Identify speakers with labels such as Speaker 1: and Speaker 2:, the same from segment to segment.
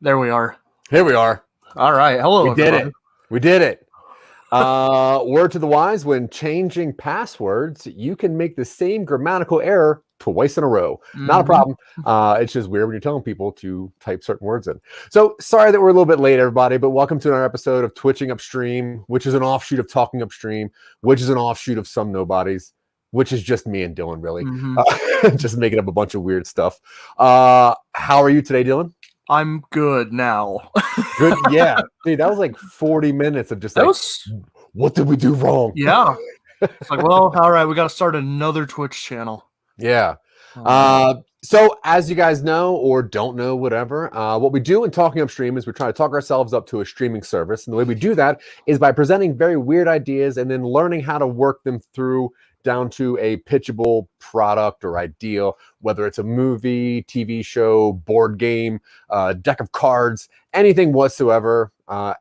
Speaker 1: There we are.
Speaker 2: Here we are.
Speaker 1: All right. Hello,
Speaker 2: We did it. We did it. Word to the wise, when changing passwords, you can make the same grammatical error twice in a row. Not a problem. It's just weird when you're telling people to type certain words in. So sorry that we're a little bit late, everybody, but welcome to another episode of Twitching UpStream, which is an offshoot of Talking UpStream, which is an offshoot of Some Nobodies, which is just me and Dylan, really. Just making up a bunch of weird stuff. How are you today, Dylan?
Speaker 1: I'm good now.
Speaker 2: Good, yeah. Dude, that was like 40 minutes of just what did we do wrong?
Speaker 1: Yeah. It's like, well, all right, we got to start another Twitch channel.
Speaker 2: Yeah. So as you guys know, or don't know, whatever, what we do in Talking UpStream is we try to talk ourselves up to a streaming service. And the way we do that is by presenting very weird ideas and then learning how to work them through down to a pitchable product or ideal, whether it's a movie, TV show, board game, deck of cards, anything whatsoever.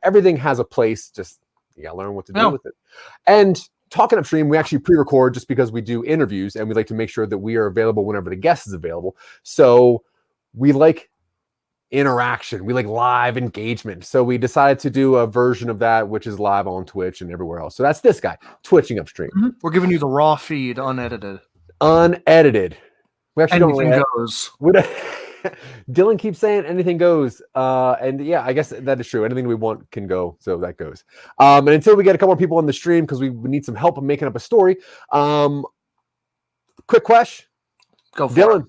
Speaker 2: Everything has a place. Just you gotta learn what to do with it. And Talking UpStream, we actually pre-record just because we do interviews and we like to make sure that we are available whenever the guest is available. So we like interaction. We like live engagement. So we decided to do a version of that, which is live on Twitch and everywhere else. So that's this guy, Twitching UpStream.
Speaker 1: We're giving you the raw feed, unedited.
Speaker 2: Unedited. We actually
Speaker 1: Anything goes.
Speaker 2: Dylan keeps saying anything goes. And yeah, I guess that is true. Anything we want can go. So that goes. And until we get a couple more people on the stream, because we need some help in making up a story. Quick question.
Speaker 1: Go for
Speaker 2: Dylan.
Speaker 1: it.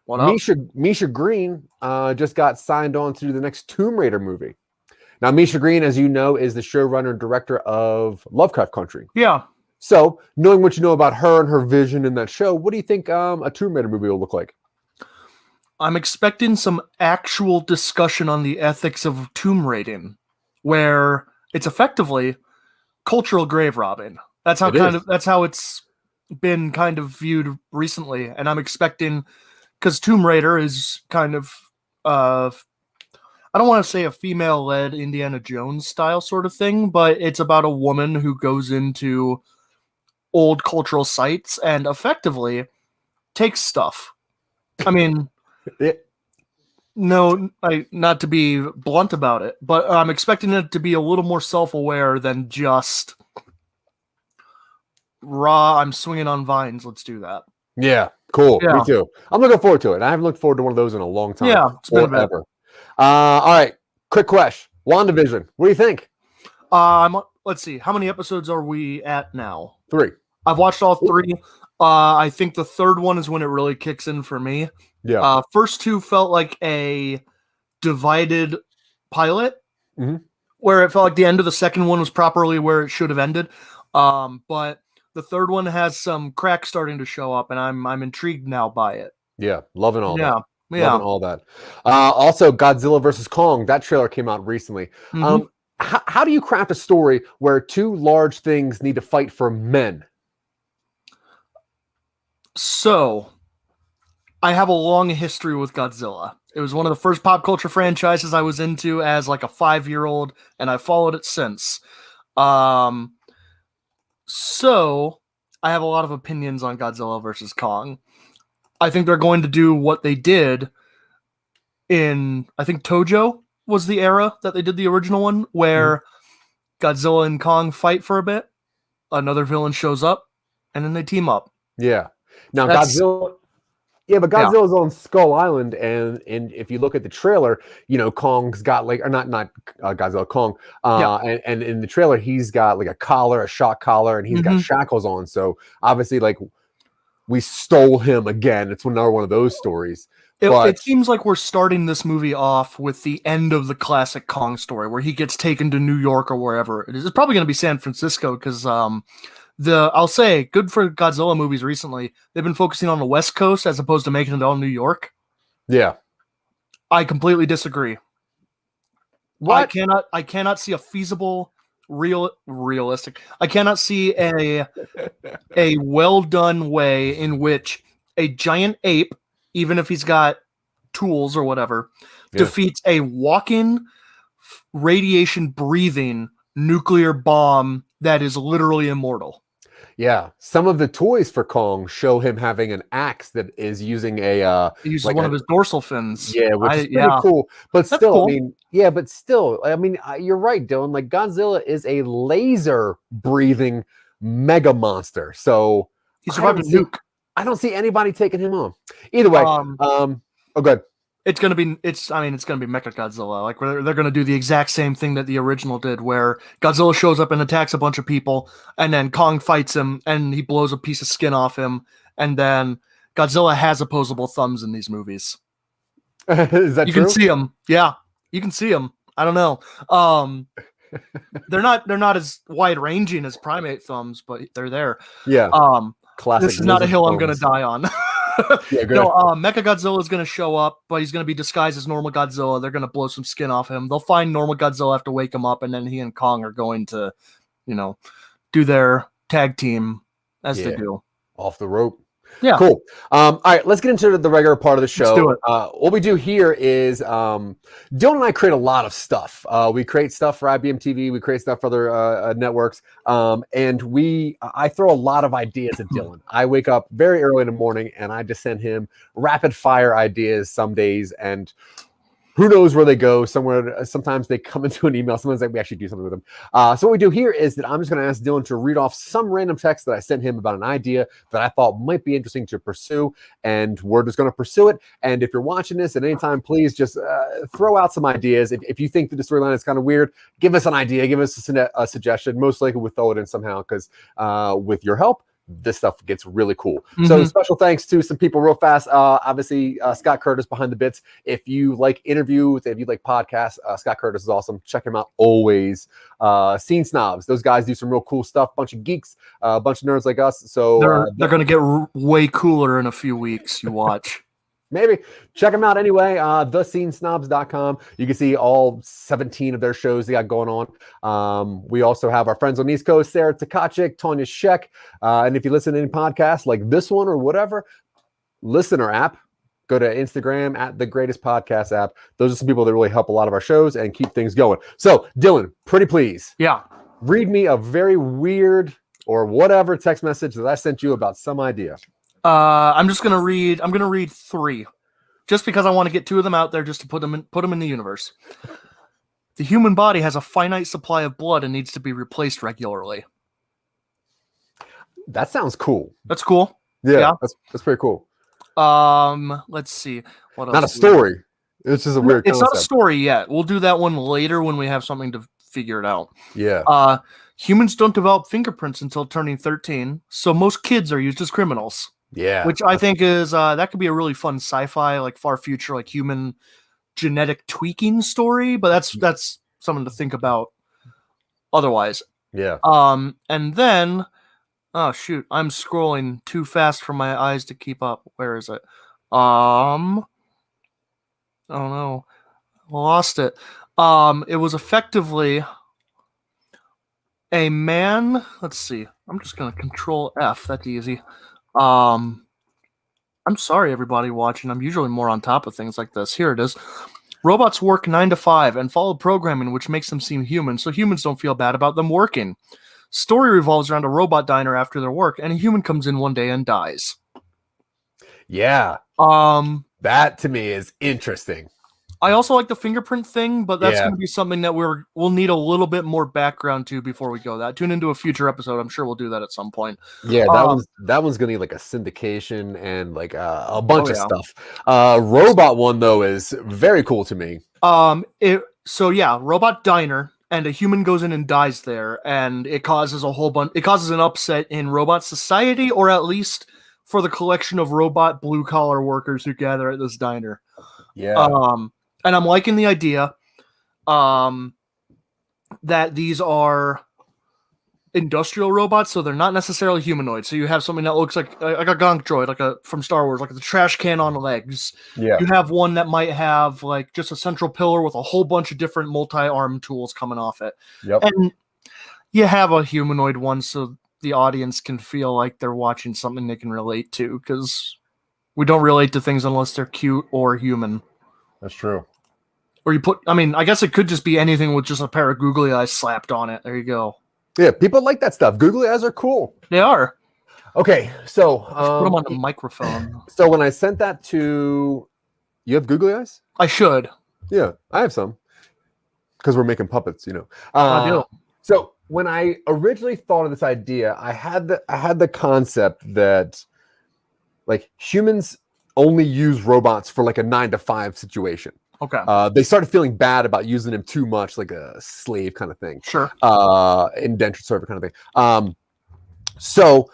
Speaker 1: What up?
Speaker 2: Misha Green just got signed on to do the next Tomb Raider movie. Now, Misha Green, as you know, is the showrunner and director of Lovecraft Country.
Speaker 1: Yeah.
Speaker 2: So, knowing what you know about her and her vision in that show, what do you think a Tomb Raider movie will look like?
Speaker 1: I'm expecting some actual discussion on the ethics of tomb raiding, where it's effectively cultural grave robbing. That's how it's been kind of viewed recently, and I'm expecting, because Tomb Raider is kind of I don't want to say a female-led Indiana Jones style sort of thing, but it's about a woman who goes into old cultural sites and effectively takes stuff. I mean, not to be blunt about it, but I'm expecting it to be a little more self-aware than just raw, I'm swinging on vines, let's do that.
Speaker 2: Yeah, cool.
Speaker 1: Yeah.
Speaker 2: Me too. I'm looking forward to it. I haven't looked forward to one of those in a long time.
Speaker 1: Yeah, it's been
Speaker 2: forever. All right, quick question. WandaVision, what do you think?
Speaker 1: Let's see. How many episodes are we at now?
Speaker 2: 3.
Speaker 1: I've watched all 3. I think the third one is when it really kicks in for me.
Speaker 2: Yeah.
Speaker 1: First 2 felt like a divided pilot, where it felt like the end of the second one was properly where it should have ended. But the third one has some cracks starting to show up, and I'm intrigued now by it.
Speaker 2: Yeah, loving all that.
Speaker 1: Yeah.
Speaker 2: Loving all that. Also, Godzilla versus Kong, that trailer came out recently. How do you craft a story where 2 large things need to fight for men?
Speaker 1: So, I have a long history with Godzilla. It was one of the first pop culture franchises I was into as like a 5-year-old, and I followed it since. So, I have a lot of opinions on Godzilla versus Kong. I think they're going to do what they did in, I think Tojo was the era that they did the original one, where Godzilla and Kong fight for a bit, another villain shows up, and then they team up.
Speaker 2: Yeah. Now, Godzilla's on Skull Island, and if you look at the trailer, you know, Kong's got like, or not Godzilla, Kong, and in the trailer, he's got like a collar, a shock collar, and he's got shackles on. So obviously, like, we stole him again. It's another one of those stories.
Speaker 1: It seems like we're starting this movie off with the end of the classic Kong story, where he gets taken to New York or wherever it is. It's probably going to be San Francisco, because I'll say good for Godzilla movies recently. They've been focusing on the West Coast as opposed to making it all New York.
Speaker 2: Yeah.
Speaker 1: I completely disagree.
Speaker 2: What?
Speaker 1: I cannot see a feasible, realistic. I cannot see a well done way in which a giant ape, even if he's got tools or whatever, defeats a walking, radiation breathing nuclear bomb that is literally immortal.
Speaker 2: Yeah, some of the toys for Kong show him having an axe that is using
Speaker 1: he uses one of his dorsal fins.
Speaker 2: Yeah, which is pretty cool. But
Speaker 1: That's
Speaker 2: still,
Speaker 1: cool.
Speaker 2: I mean, you're right, Dylan. Like Godzilla is a laser breathing mega monster. So
Speaker 1: he survived a nuke.
Speaker 2: I don't see anybody taking him on. Either way, oh, good.
Speaker 1: It's gonna be Mechagodzilla. Like they're gonna do the exact same thing that the original did, where Godzilla shows up and attacks a bunch of people, and then Kong fights him, and he blows a piece of skin off him, and then Godzilla has opposable thumbs in these movies.
Speaker 2: Is that
Speaker 1: you
Speaker 2: true?
Speaker 1: can see them? Yeah, you can see them. I don't know. They're not as wide ranging as primate thumbs, but they're there.
Speaker 2: Yeah. Classic.
Speaker 1: This is not a hill I'm gonna die on.
Speaker 2: Yeah,
Speaker 1: no, Mechagodzilla is going to show up, but he's going to be disguised as normal Godzilla. They're going to blow some skin off him. They'll find normal Godzilla, have to wake him up, and then he and Kong are going to, do their tag team as they do.
Speaker 2: Off the rope.
Speaker 1: Yeah.
Speaker 2: Cool. All right, let's get into the regular part of the show.
Speaker 1: Let's do it.
Speaker 2: What we do here is Dylan and I create a lot of stuff. We create stuff for IBM TV. We create stuff for other networks. And I throw a lot of ideas at Dylan. I wake up very early in the morning and I just send him rapid fire ideas some days, and who knows where they go somewhere. Sometimes they come into an email. Sometimes we actually do something with them. So what we do here is that I'm just going to ask Dylan to read off some random text that I sent him about an idea that I thought might be interesting to pursue. And we're just going to pursue it. And if you're watching this at any time, please just throw out some ideas. If you think that the storyline is kind of weird, give us an idea. Give us a suggestion. Most likely we'll throw it in somehow because with your help, this stuff gets really cool. Mm-hmm. So special thanks to some people real fast. Obviously, Scott Curtis behind the bits. If you like interviews, if you like podcasts, Scott Curtis is awesome. Check him out always. Scene Snobs. Those guys do some real cool stuff. Bunch of geeks, a bunch of nerds like us. So
Speaker 1: they're going to get way cooler in a few weeks. You watch.
Speaker 2: Maybe. Check them out anyway. thescenesnobs.com. You can see all 17 of their shows they got going on. We also have our friends on the East Coast, Sarah Tkachik, Tonya Sheck. And if you listen to any podcasts like this one or whatever, listener app, go to Instagram at The Greatest Podcast app. Those are some people that really help a lot of our shows and keep things going. So, Dylan, pretty please.
Speaker 1: Yeah.
Speaker 2: Read me a very weird or whatever text message that I sent you about some idea.
Speaker 1: I'm going to read 3 just because I want to get 2 of them out there just to put them in the universe. The human body has a finite supply of blood and needs to be replaced regularly.
Speaker 2: That sounds cool.
Speaker 1: That's cool.
Speaker 2: Yeah. That's pretty cool.
Speaker 1: Let's see. What else?
Speaker 2: Not a story. It's just a weird concept.
Speaker 1: It's not a story yet. We'll do that one later when we have something to figure it out.
Speaker 2: Yeah.
Speaker 1: Humans don't develop fingerprints until turning 13, so most kids are used as criminals.
Speaker 2: Yeah,
Speaker 1: which I think is that could be a really fun sci-fi, like far future, like human genetic tweaking story. But that's something to think about. Otherwise,
Speaker 2: yeah.
Speaker 1: And then, oh shoot, I'm scrolling too fast for my eyes to keep up. Where is it? Oh no, lost it. It was effectively a man. Let's see. I'm just gonna Control F. That's easy. I'm sorry, everybody watching. I'm usually more on top of things like this. Here it is. Robots work 9 to 5 and follow programming which makes them seem human, so humans don't feel bad about them working. Story revolves around a robot diner after their work, and a human comes in one day and dies.
Speaker 2: Yeah. That to me is interesting.
Speaker 1: I also like the fingerprint thing, but that's going to be something that we'll need a little bit more background to before we go. That tune into a future episode. I'm sure we'll do that at some point.
Speaker 2: Yeah, that one's going to need like a syndication and like a bunch of stuff. Robot one though is very cool to me.
Speaker 1: Robot diner, and a human goes in and dies there, and it causes a whole bunch. It causes an upset in robot society, or at least for the collection of robot blue collar workers who gather at this diner.
Speaker 2: Yeah.
Speaker 1: And I'm liking the idea that these are industrial robots, so they're not necessarily humanoid. So you have something that looks like a gonk droid, from Star Wars, like the trash can on legs.
Speaker 2: Yeah.
Speaker 1: You have one that might have like just a central pillar with a whole bunch of different multi-arm tools coming off it.
Speaker 2: Yep.
Speaker 1: And you have a humanoid one, so the audience can feel like they're watching something they can relate to, because we don't relate to things unless they're cute or human.
Speaker 2: That's true.
Speaker 1: Or I guess it could just be anything with just a pair of googly eyes slapped on it. There you go.
Speaker 2: Yeah, people like that stuff. Googly eyes are cool.
Speaker 1: They are.
Speaker 2: Okay, so
Speaker 1: put them on the microphone.
Speaker 2: So when I sent that to you, have googly eyes?
Speaker 1: I should.
Speaker 2: Yeah, I have some because we're making puppets,
Speaker 1: I do.
Speaker 2: So when I originally thought of this idea, I had the concept that like humans only use robots for like a 9-to-5 situation.
Speaker 1: Okay.
Speaker 2: They started feeling bad about using him too much, like a slave kind of thing.
Speaker 1: Sure.
Speaker 2: Indentured servant kind of thing. So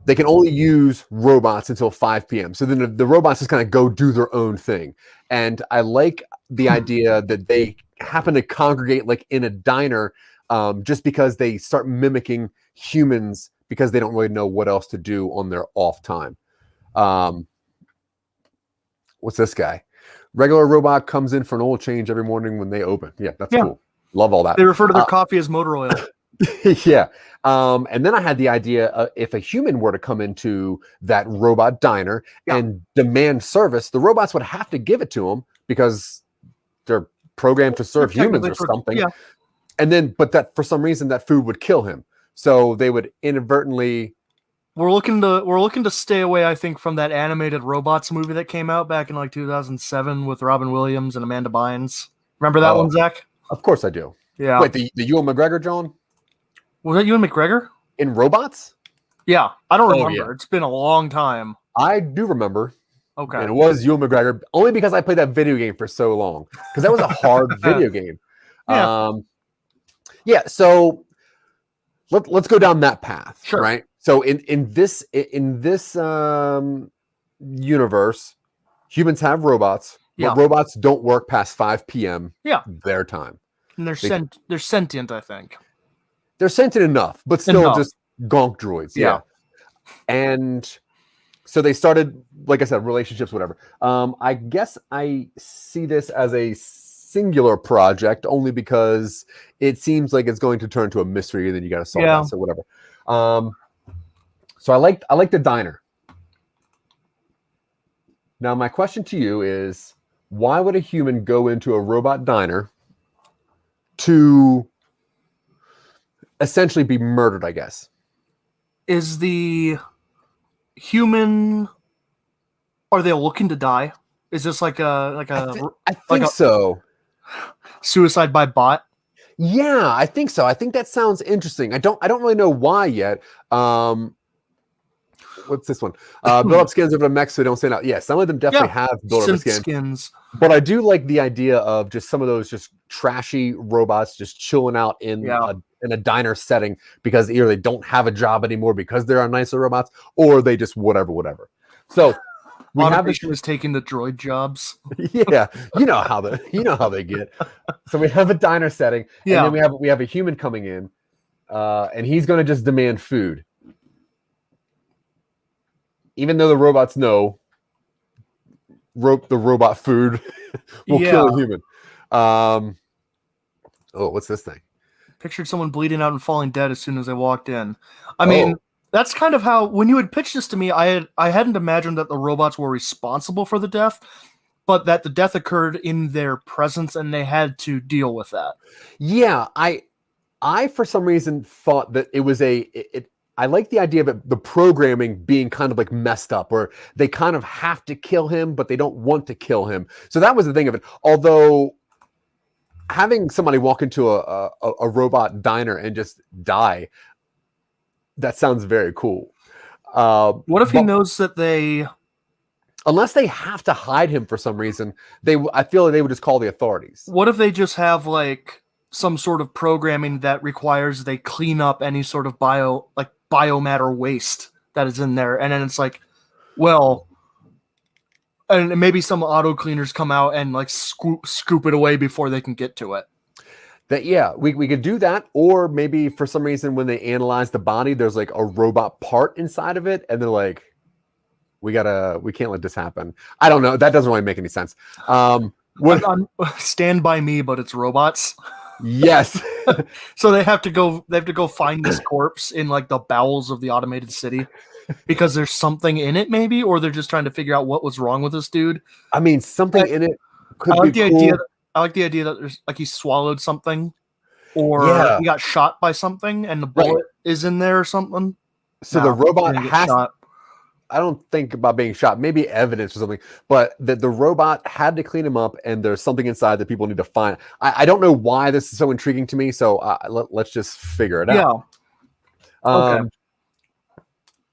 Speaker 2: they can only use robots until 5 p.m. So then the robots just kind of go do their own thing. And I like the idea that they happen to congregate like in a diner just because they start mimicking humans because they don't really know what else to do on their off time. What's this guy? Regular robot comes in for an oil change every morning when they open. Yeah, that's cool. Love all that.
Speaker 1: They refer to their coffee as motor oil.
Speaker 2: Yeah. And then I had the idea if a human were to come into that robot diner and demand service, the robots would have to give it to them because they're programmed to serve humans or something.
Speaker 1: Yeah.
Speaker 2: And then, but that for some reason that food would kill him. So they would inadvertently.
Speaker 1: We're looking to stay away, I think, from that animated robots movie that came out back in like 2007 with Robin Williams and Amanda Bynes. Remember that one, Zach?
Speaker 2: Of course I do.
Speaker 1: Yeah.
Speaker 2: Wait, the Ewan McGregor, John?
Speaker 1: Was that Ewan McGregor?
Speaker 2: In robots?
Speaker 1: Yeah. I don't remember.
Speaker 2: Yeah.
Speaker 1: It's been a long time.
Speaker 2: I do remember.
Speaker 1: Okay.
Speaker 2: And it was Ewan McGregor, only because I played that video game for so long. Because that was a hard video game.
Speaker 1: Yeah.
Speaker 2: So let's go down that path.
Speaker 1: Sure.
Speaker 2: Right? So in this universe, humans have robots, but robots don't work past 5 p.m. their time.
Speaker 1: And they're sentient, I think.
Speaker 2: They're sentient enough, but still just gonk droids. Yeah. And so they started, like I said, relationships, whatever. I guess I see this as a singular project only because it seems like it's going to turn to a mystery and then you got to solve that. So whatever. So I like the diner. Now my question to you is, why would a human go into a robot diner to essentially be murdered, I guess?
Speaker 1: Is the human, are they looking to die? Is this like a
Speaker 2: I think so.
Speaker 1: Suicide by bot?
Speaker 2: Yeah, I think so. I think that sounds interesting. I don't really know why yet. What's this one? Build up skins over the mechs so they don't stand out. Yeah, some of them definitely have build up skins. But I do like the idea of just some of those just trashy robots just chilling out in a diner setting because either they don't have a job anymore because they're on nicer robots, or they just whatever. So we
Speaker 1: automation is taking the droid jobs.
Speaker 2: Yeah, you know how they get. So we have a diner setting, and then we have a human coming in, and he's going to just demand food. Even though the robots know the robot food will kill a human. What's this thing?
Speaker 1: Pictured someone bleeding out and falling dead as soon as they walked in. I mean, that's kind of how, when you had pitched this to me, I hadn't imagined that the robots were responsible for the death, but that the death occurred in their presence and they had to deal with that.
Speaker 2: Yeah, I for some reason thought that it was I like the idea of it, the programming being kind of like messed up, where they kind of have to kill him, but they don't want to kill him. So that was the thing of it. Although having somebody walk into a robot diner and just die, that sounds very cool.
Speaker 1: What if he knows that they...
Speaker 2: Unless they have to hide him for some reason, I feel like they would just call the authorities.
Speaker 1: What if they just have like some sort of programming that requires they clean up any sort of biomatter waste that is in there, and then it's like, well, and maybe some auto cleaners come out and like scoop it away before they can get to it.
Speaker 2: That we could do that, or maybe for some reason when they analyze the body, there's like a robot part inside of it, and they're like, we can't let this happen. I don't know. That doesn't really make any sense.
Speaker 1: Stand by me, but it's robots.
Speaker 2: Yes.
Speaker 1: So they have to go find this corpse in like the bowels of the automated city because there's something in it, maybe, or they're just trying to figure out what was wrong with this dude.
Speaker 2: I mean, something in it could
Speaker 1: I like
Speaker 2: be
Speaker 1: the
Speaker 2: cool.
Speaker 1: I like the idea that there's like he swallowed something, or he got shot by something, and the bullet is in there or something.
Speaker 2: So the robot has. I don't think about being shot. Maybe evidence or something, but that the robot had to clean him up, and there's something inside that people need to find. I don't know why this is so intriguing to me. So let's just figure it out.
Speaker 1: Okay.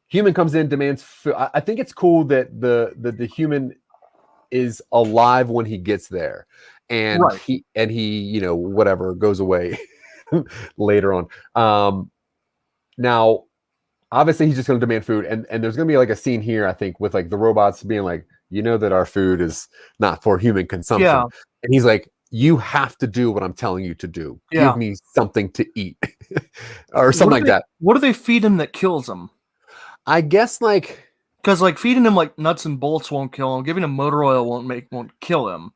Speaker 2: Human comes in, demands food. I think it's cool that the human is alive when he gets there, and he whatever goes away later on. Now, obviously he's just going to demand food, and there's going to be like a scene here, I think, with like the robots being like, you know that our food is not for human consumption, and he's like, you have to do what I'm telling you to do. Give me something to eat, or something like that.
Speaker 1: What do they feed him that kills him?
Speaker 2: I guess
Speaker 1: because like feeding him like nuts and bolts won't kill him. Giving him motor oil won't kill him.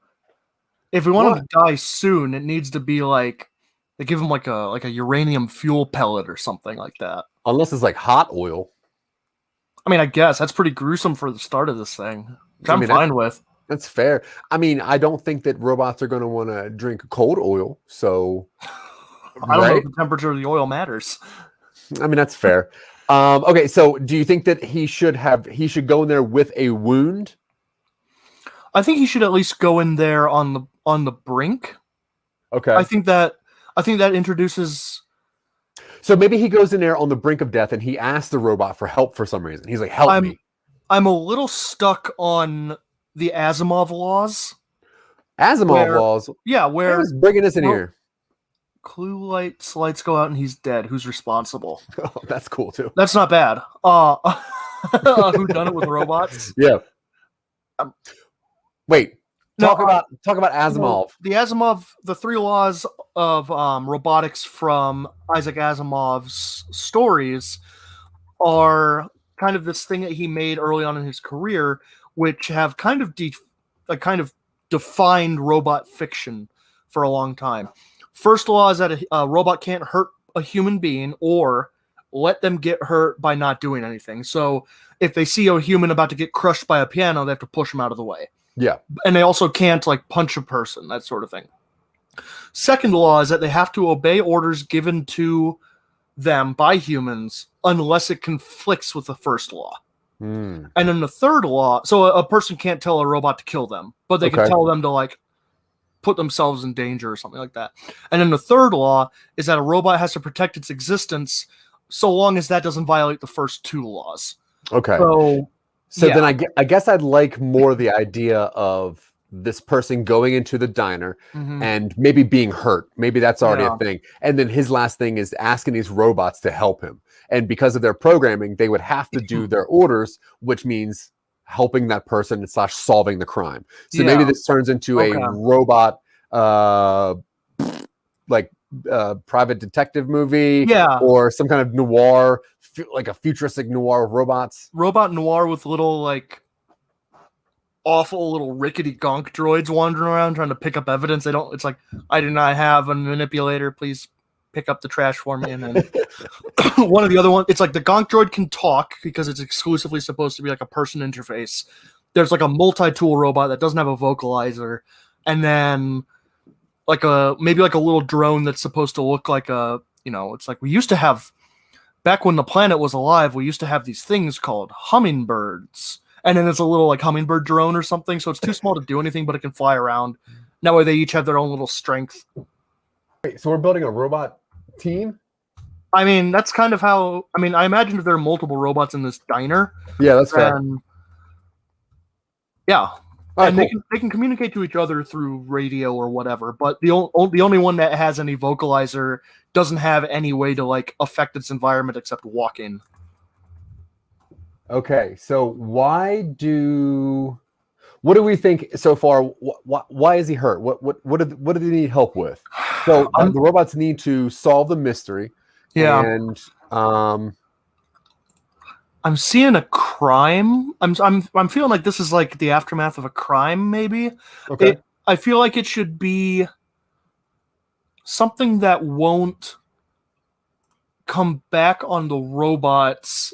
Speaker 1: If we want him to die soon, it needs to be like they give him like a uranium fuel pellet or something like that.
Speaker 2: Unless it's like hot oil.
Speaker 1: I mean, I guess that's pretty gruesome for the start of this thing. Which I'm fine with.
Speaker 2: That's fair. I mean, I don't think that robots are going to want to drink cold oil. So
Speaker 1: I don't know if the temperature of the oil matters.
Speaker 2: I mean, that's fair. Okay, so do you think that he should go in there with a wound?
Speaker 1: I think he should at least go in there on the brink.
Speaker 2: Okay.
Speaker 1: I think that introduces.
Speaker 2: So maybe he goes in there on the brink of death and he asks the robot for help for some reason. He's like, "Help me."
Speaker 1: I'm a little stuck on the Asimov laws.
Speaker 2: Laws?
Speaker 1: Yeah, where
Speaker 2: who's bringing us in here?
Speaker 1: Clue lights go out and he's dead. Who's responsible?
Speaker 2: Oh, that's cool too.
Speaker 1: That's not bad. Who done it with robots?
Speaker 2: Yeah. Wait. Talk about Asimov.
Speaker 1: The Asimov, the 3 laws of robotics from Isaac Asimov's stories are kind of this thing that he made early on in his career, which have kind of defined robot fiction for a long time. First law is that a robot can't hurt a human being or let them get hurt by not doing anything. So if they see a human about to get crushed by a piano, they have to push him out of the way.
Speaker 2: Yeah.
Speaker 1: And they also can't like punch a person, that sort of thing. Second law is that they have to obey orders given to them by humans unless it conflicts with the first law. And then the third law, so a person can't tell a robot to kill them, but they can tell them to like put themselves in danger or something like that. And then the third law is that a robot has to protect its existence so long as that doesn't violate the first 2 laws.
Speaker 2: Okay. So then I guess I'd like more the idea of this person going into the diner and maybe being hurt. Maybe that's already a thing. And then his last thing is asking these robots to help him. And because of their programming, they would have to do their orders, which means helping that person / solving the crime. So maybe this turns into a robot private detective movie, or some kind of noir, like a futuristic noir of robots.
Speaker 1: Robot noir with little like awful little rickety gonk droids wandering around trying to pick up evidence. It's like, I do not have a manipulator, please pick up the trash for me. And then one of the other ones, it's like the gonk droid can talk because it's exclusively supposed to be like a person interface. There's like a multi-tool robot that doesn't have a vocalizer, and then like maybe like a little drone that's supposed to look like it's like we used to have back when the planet was alive, we used to have these things called hummingbirds. And then it's a little like hummingbird drone or something. So it's too small to do anything, but it can fly around. That way they each have their own little strength.
Speaker 2: Wait, so we're building a robot team?
Speaker 1: I mean, that's kind of how, I imagine if there are multiple robots in this diner.
Speaker 2: Yeah, that's fair.
Speaker 1: Yeah.
Speaker 2: Right,
Speaker 1: and
Speaker 2: cool.
Speaker 1: they can communicate to each other through radio or whatever, but the only one that has any vocalizer doesn't have any way to like affect its environment except walk in.
Speaker 2: Okay, so what do we think so far? Why is he hurt? What did he need help with? So the robots need to solve the mystery.
Speaker 1: Yeah.
Speaker 2: And
Speaker 1: I'm seeing a crime. I'm feeling like this is like the aftermath of a crime, maybe.
Speaker 2: okay.
Speaker 1: I feel like it should be something that won't come back on the robots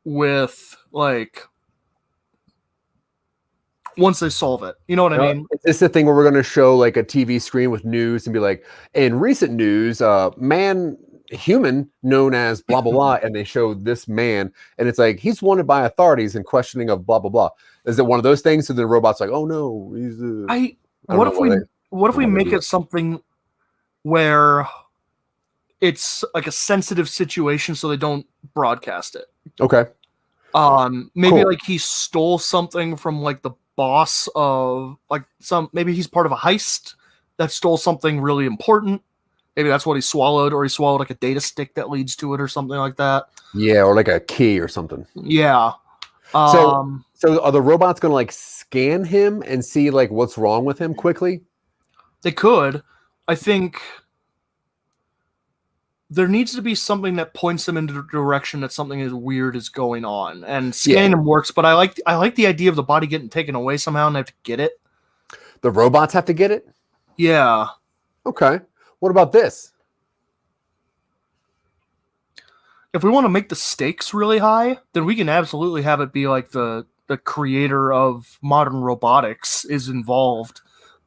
Speaker 1: with like once they solve it. You know what I mean?
Speaker 2: Is this the thing where we're going to show like a TV screen with news and be like, in recent news, human known as blah blah blah, and they show this man, and it's like he's wanted by authorities and questioning of blah blah blah. Is it one of those things? So the robot's like, oh no, he's.
Speaker 1: What if we make it something where it's like a sensitive situation, so they don't broadcast it?
Speaker 2: Okay.
Speaker 1: Maybe like he stole something from like the boss of like maybe he's part of a heist that stole something really important. Maybe that's what he swallowed, or he swallowed like a data stick that leads to it or something like that.
Speaker 2: Yeah, or like a key or something.
Speaker 1: Yeah.
Speaker 2: So are the robots going to like scan him and see like what's wrong with him quickly?
Speaker 1: They could. I think there needs to be something that points them in the direction that something is weird is going on. And scanning them works, but I like the idea of the body getting taken away somehow and they have to get it.
Speaker 2: The robots have to get it?
Speaker 1: Yeah.
Speaker 2: Okay. What about this?
Speaker 1: If we want to make the stakes really high, then we can absolutely have it be like the creator of modern robotics is involved.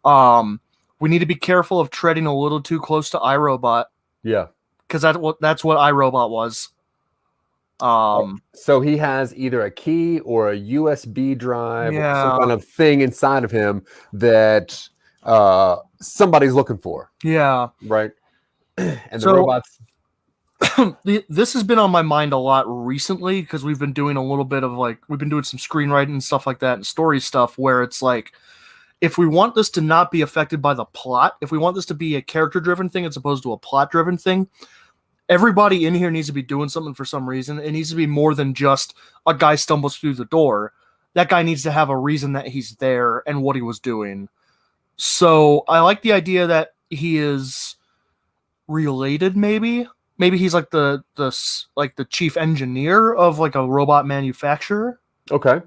Speaker 1: We need to be careful of treading a little too close to iRobot.
Speaker 2: Yeah.
Speaker 1: Because that's what iRobot was.
Speaker 2: So he has either a key or a USB drive or some kind of thing inside of him that somebody's looking for.
Speaker 1: Yeah.
Speaker 2: Right. And the robots.
Speaker 1: This has been on my mind a lot recently because we've been doing a little bit of we've been doing some screenwriting and stuff like that and story stuff where it's like, if we want this to not be affected by the plot, if we want this to be a character-driven thing as opposed to a plot-driven thing, everybody in here needs to be doing something for some reason. It needs to be more than just a guy stumbles through the door. That guy needs to have a reason that he's there and what he was doing. So I like the idea that he is related, maybe. Maybe he's like the chief engineer of like a robot manufacturer.
Speaker 2: Okay.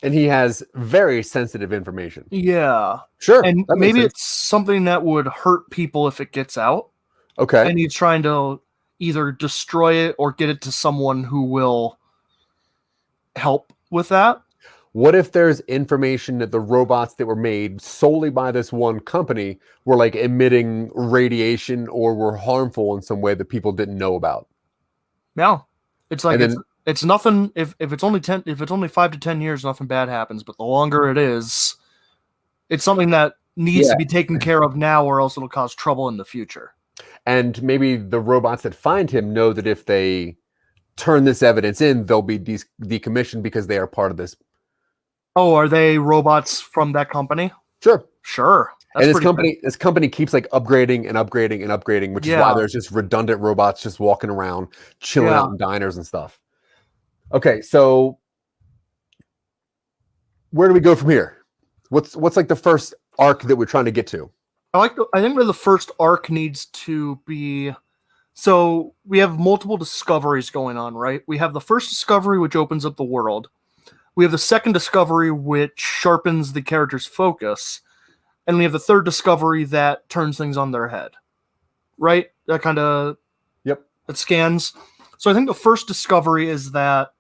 Speaker 2: And he has very sensitive information.
Speaker 1: Yeah.
Speaker 2: Sure.
Speaker 1: And maybe it's something that would hurt people if it gets out.
Speaker 2: Okay.
Speaker 1: And he's trying to either destroy it or get it to someone who will help with that.
Speaker 2: What if there's information that the robots that were made solely by this one company were like emitting radiation or were harmful in some way that people didn't know about?
Speaker 1: Yeah. It's like it's nothing if it's only 5 to 10 years, nothing bad happens, but the longer it is, it's something that needs to be taken care of now or else it'll cause trouble in the future.
Speaker 2: And maybe the robots that find him know that if they turn this evidence in, they'll be decommissioned because they are part of this.
Speaker 1: Oh, are they robots from that company?
Speaker 2: Sure.
Speaker 1: That's
Speaker 2: and this company keeps like upgrading and upgrading and upgrading, which is why there's just redundant robots just walking around, chilling out in diners and stuff. Okay, so where do we go from here? What's like the first arc that we're trying to get to?
Speaker 1: I think where the first arc needs to be. So we have multiple discoveries going on, right? We have the first discovery, which opens up the world. We have the second discovery, which sharpens the character's focus. And we have the third discovery that turns things on their head. Right? That kind of...
Speaker 2: Yep.
Speaker 1: It scans. So I think the first discovery is that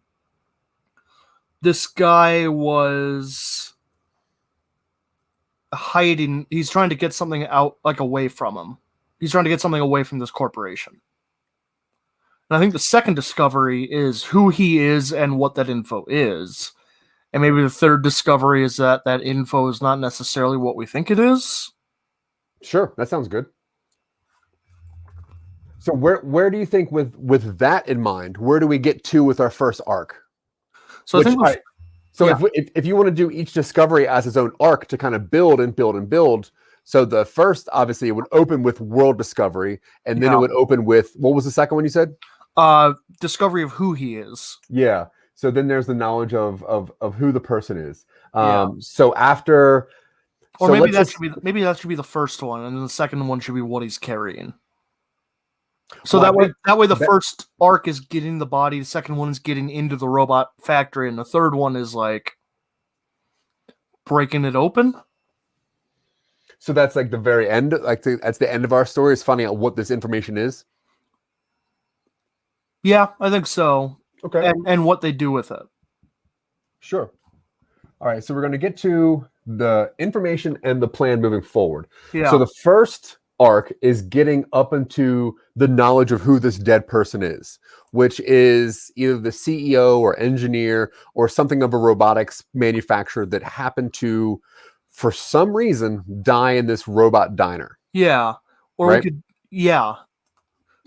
Speaker 1: this guy was hiding. He's trying to get something out, like away from him. He's trying to get something away from this corporation. And I think the second discovery is who he is and what that info is. And maybe the third discovery is that info is not necessarily what we think it is.
Speaker 2: Sure, that sounds good. So where do you think with that in mind, where do we get to with our first arc?
Speaker 1: So
Speaker 2: if you want to do each discovery as its own arc to kind of build and build and build, so the first, obviously, it would open with world discovery, and then it would open with, what was the second one you said?
Speaker 1: Discovery of who he is.
Speaker 2: Yeah. So then there's the knowledge of who the person is. So after
Speaker 1: Or maybe that should be the first one, and then the second one should be what he's carrying. So that way the first arc is getting the body, the second one is getting into the robot factory, and the third one is like breaking it open.
Speaker 2: So that's like the very end, that's the end of our story, is finding out what this information is.
Speaker 1: Yeah, I think so.
Speaker 2: Okay.
Speaker 1: And what they do with it.
Speaker 2: Sure. All right, so we're going to get to the information and the plan moving forward.
Speaker 1: Yeah.
Speaker 2: So the first arc is getting up into the knowledge of who this dead person is, which is either the CEO or engineer or something of a robotics manufacturer that happened to, for some reason, die in this robot diner.
Speaker 1: Yeah. Or
Speaker 2: right?
Speaker 1: we could, yeah.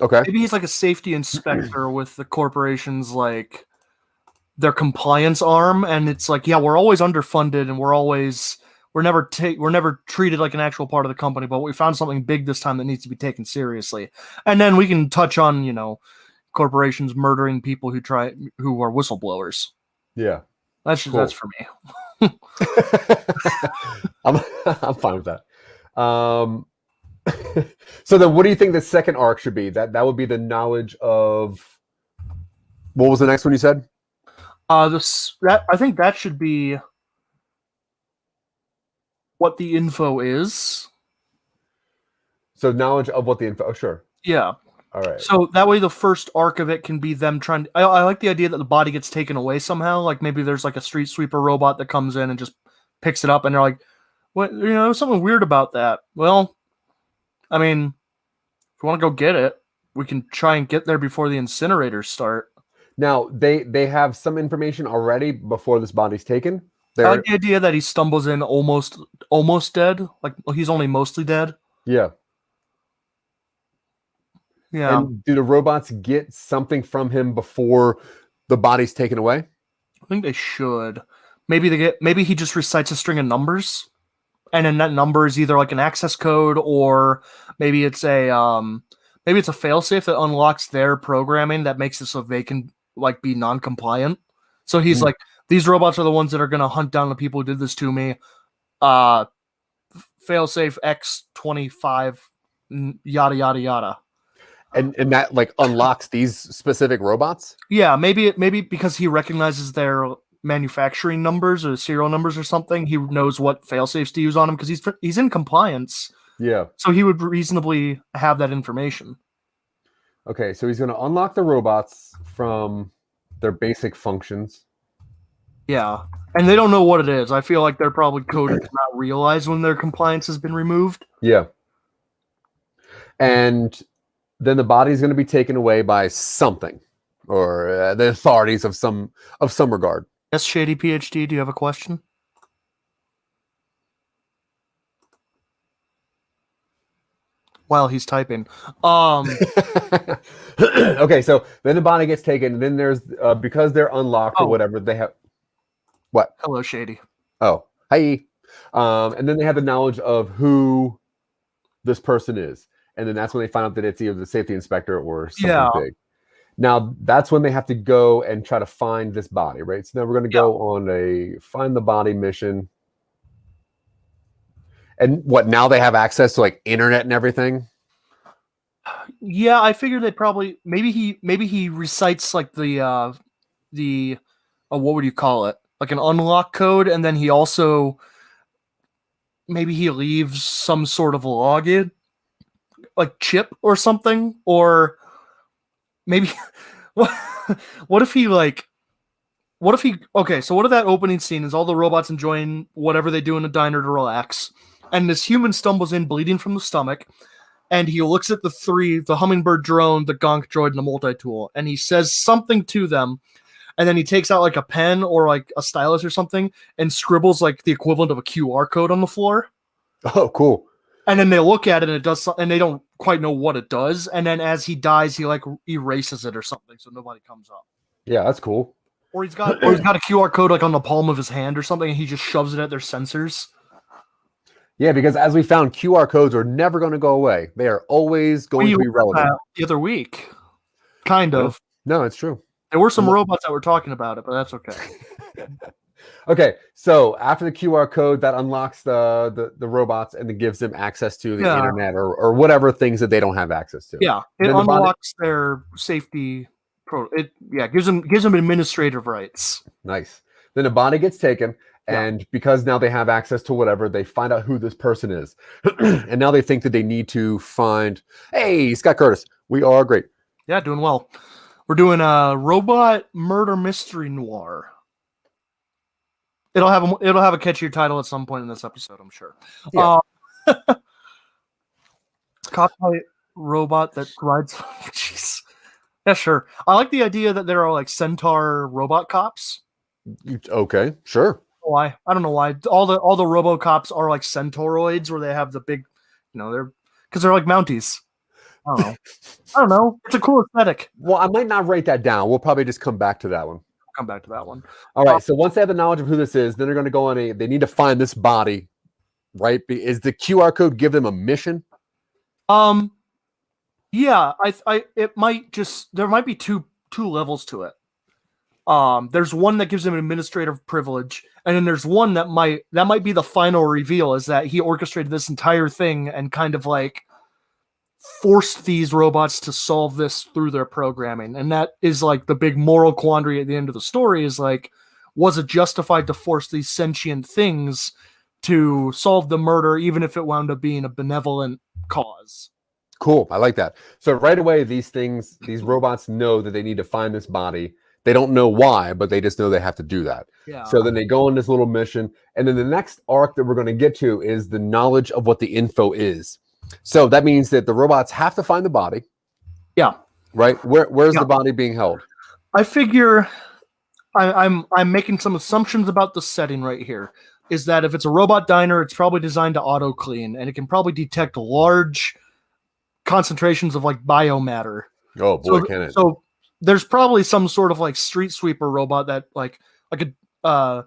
Speaker 2: Okay.
Speaker 1: Maybe he's like a safety inspector with the corporation's like their compliance arm, and it's like, yeah, we're always underfunded and we're never treated like an actual part of the company, but we found something big this time that needs to be taken seriously. And then we can touch on, corporations murdering people who are whistleblowers.
Speaker 2: Yeah.
Speaker 1: That's for me.
Speaker 2: I'm fine with that. So then what do you think the second arc should be? That would be the knowledge of, what was the next one you said?
Speaker 1: I think that should be what the info is.
Speaker 2: So knowledge of what the info, sure.
Speaker 1: Yeah.
Speaker 2: All right.
Speaker 1: So that way the first arc of it can be them trying to, I like the idea that the body gets taken away somehow. Like maybe there's like a street sweeper robot that comes in and just picks it up, and they're like, what, there's something weird about that. Well, I mean, if you want to go get it, we can try and get there before the incinerators start.
Speaker 2: Now, they have some information already before this body's taken.
Speaker 1: I like the idea that he stumbles in almost dead. Like, he's only mostly dead.
Speaker 2: Yeah.
Speaker 1: Yeah.
Speaker 2: And do the robots get something from him before the body's taken away?
Speaker 1: I think they should. Maybe he just recites a string of numbers, and then that number is either like an access code, or maybe it's a failsafe that unlocks their programming that makes it so they can like be non-compliant. So he's like, these robots are the ones that are going to hunt down the people who did this to me. Failsafe X25, yada yada yada.
Speaker 2: And that like unlocks these specific robots?
Speaker 1: Yeah, maybe because he recognizes their manufacturing numbers or serial numbers or something, he knows what failsafes to use on them because he's in compliance.
Speaker 2: Yeah.
Speaker 1: So he would reasonably have that information.
Speaker 2: Okay, so he's going to unlock the robots from their basic functions.
Speaker 1: Yeah, and they don't know what it is. I feel like they're probably coded to not realize when their compliance has been removed.
Speaker 2: Yeah. And then the body is going to be taken away by something, or the authorities of some regard.
Speaker 1: Yes, Shady PhD, do you have a question? While he's typing.
Speaker 2: Okay, so then the body gets taken, and then there's because they're unlocked or whatever, they have what?
Speaker 1: Hello, Shady.
Speaker 2: Oh, hi. And then they have the knowledge of who this person is. And then that's when they find out that it's either the safety inspector or something big. Now, that's when they have to go and try to find this body, right? So now we're going to go on a find the body mission. And what, now they have access to like internet and everything?
Speaker 1: Yeah, I figured they probably maybe he recites like the what would you call it? Like an unlock code, and then he also maybe he leaves some sort of login, like chip or something, or maybe what if he okay, so what if that opening scene is all the robots enjoying whatever they do in a diner to relax, and this human stumbles in bleeding from the stomach, and he looks at the hummingbird drone, the gonk droid, and the multi-tool, and he says something to them, and then he takes out like a pen or like a stylus or something and scribbles like the equivalent of a QR code on the floor.
Speaker 2: Oh, cool. And
Speaker 1: then they look at it and it does something, and they don't quite know what it does. And then as he dies, he like erases it or something so nobody comes up.
Speaker 2: Yeah, that's cool.
Speaker 1: Or he's got a QR code like on the palm of his hand or something, and he just shoves it at their sensors.
Speaker 2: Yeah, because as we found, QR codes are never going to go away. They are always going to be relevant.
Speaker 1: The other week, kind of.
Speaker 2: No, it's true.
Speaker 1: There were some robots that were talking about it, but that's okay.
Speaker 2: Okay, so after the QR code, that unlocks the robots and it gives them access to the internet or whatever things that they don't have access to.
Speaker 1: Yeah, it unlocks their safety. Gives them administrative rights.
Speaker 2: Nice. Then a body gets taken, and because now they have access to whatever, they find out who this person is, and now they think that they need to find. Hey, Scott Curtis, we are great.
Speaker 1: Yeah, doing well. We're doing a robot murder mystery noir. It'll have a catchier title at some point in this episode, I'm sure.
Speaker 2: Yeah.
Speaker 1: Cockpit robot that rides. Jeez. Yeah, sure. I like the idea that there are like centaur robot cops.
Speaker 2: Okay, sure.
Speaker 1: Why? I don't know why. All the RoboCops are like centauroids, where they have the big, they're like Mounties. I don't know. It's a cool aesthetic.
Speaker 2: Well, I might not write that down. We'll probably just come back to that one.
Speaker 1: All
Speaker 2: right. So once they have the knowledge of who this is, then they're going to go on they need to find this body, right? Is the QR code give them a mission?
Speaker 1: Yeah, it might there might be two levels to it. There's one that gives him an administrative privilege, and then there's one that might be the final reveal, is that he orchestrated this entire thing and kind of like forced these robots to solve this through their programming. And that is like the big moral quandary at the end of the story, is like, was it justified to force these sentient things to solve the murder, even if it wound up being a benevolent cause?
Speaker 2: Cool. I like that. So right away, these robots know that they need to find this body. They don't know why, but they just know they have to do that.
Speaker 1: Yeah.
Speaker 2: So then they go on this little mission. And then the next arc that we're going to get to is the knowledge of what the info is. So that means that the robots have to find the body.
Speaker 1: Yeah.
Speaker 2: Right? Where's the body being held?
Speaker 1: I figure I'm making some assumptions about the setting right here. Is that if it's a robot diner, it's probably designed to auto clean, and it can probably detect large concentrations of like biomatter.
Speaker 2: Oh boy, can it?
Speaker 1: So there's probably some sort of like street sweeper robot that like a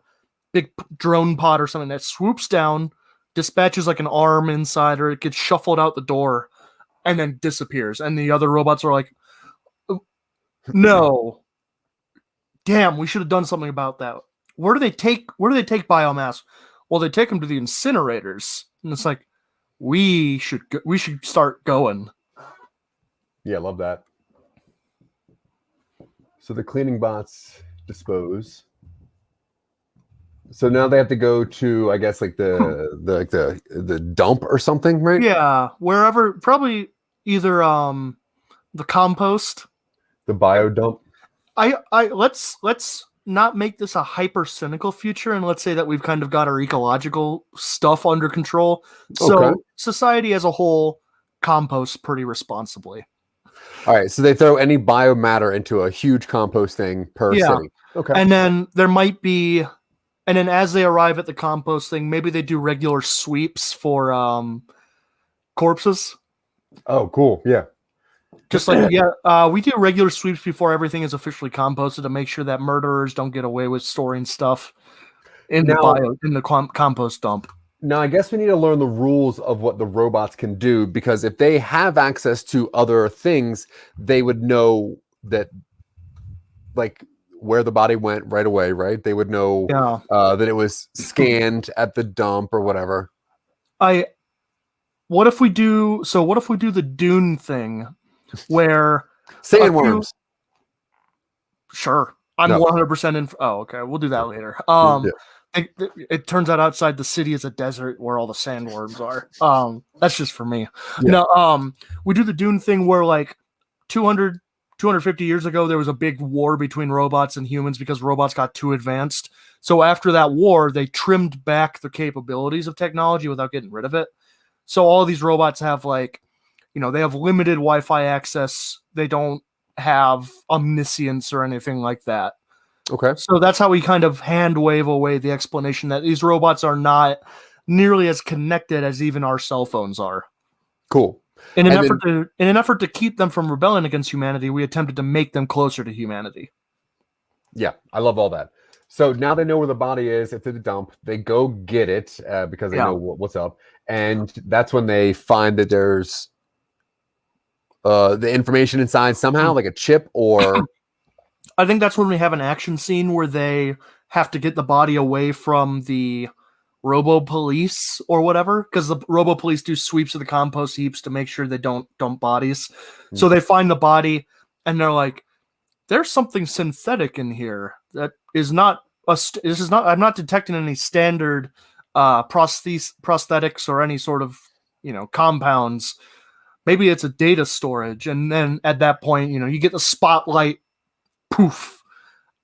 Speaker 1: big drone pod or something that swoops down, dispatches like an arm inside, or it gets shuffled out the door and then disappears. And the other robots are like, no, damn, we should have done something about that. Where do they take biomass? Well, they take them to the incinerators, and it's like, we should start going.
Speaker 2: Yeah, love that. So the cleaning bots dispose. So now they have to go to, I guess, like the dump or something, right?
Speaker 1: Yeah, wherever, probably either the compost,
Speaker 2: the bio dump.
Speaker 1: Let's not make this a hyper cynical future, and let's say that we've kind of got our ecological stuff under control. So society as a whole composts pretty responsibly.
Speaker 2: All right, so they throw any biomatter into a huge compost thing per city. Okay.
Speaker 1: And then there might be, and then as they arrive at the compost thing, maybe they do regular sweeps for corpses.
Speaker 2: Oh, cool. Yeah.
Speaker 1: Just like, we do regular sweeps before everything is officially composted to make sure that murderers don't get away with storing stuff in the compost dump.
Speaker 2: Now, I guess we need to learn the rules of what the robots can do, because if they have access to other things, they would know that, like, where the body went right away, right? They would know that it was scanned at the dump or whatever.
Speaker 1: What if we do the Dune thing where
Speaker 2: sandworms?
Speaker 1: Sure. I'm 100% in. Oh, okay. We'll do that later. It turns out outside the city is a desert where all the sandworms are. That's just for me. Yeah. No, we do the Dune thing where like 250 years ago, there was a big war between robots and humans because robots got too advanced. So after that war, they trimmed back the capabilities of technology without getting rid of it. So all these robots have like, they have limited Wi-Fi access. They don't have omniscience or anything like that.
Speaker 2: Okay.
Speaker 1: So that's how we kind of hand wave away the explanation that these robots are not nearly as connected as even our cell phones are.
Speaker 2: Cool.
Speaker 1: In an effort to keep them from rebelling against humanity, we attempted to make them closer to humanity.
Speaker 2: Yeah, I love all that. So now they know where the body is. It's at the dump. They go get it because they know what's up. And that's when they find that there's the information inside somehow, like a chip or...
Speaker 1: I think that's when we have an action scene where they have to get the body away from the robo police or whatever, because the robo police do sweeps of the compost heaps to make sure they don't dump bodies. So they find the body and they're like, there's something synthetic in here that is not I'm not detecting any standard prosthetics or any sort of compounds. Maybe it's a data storage. And then at that point, you get the spotlight, poof,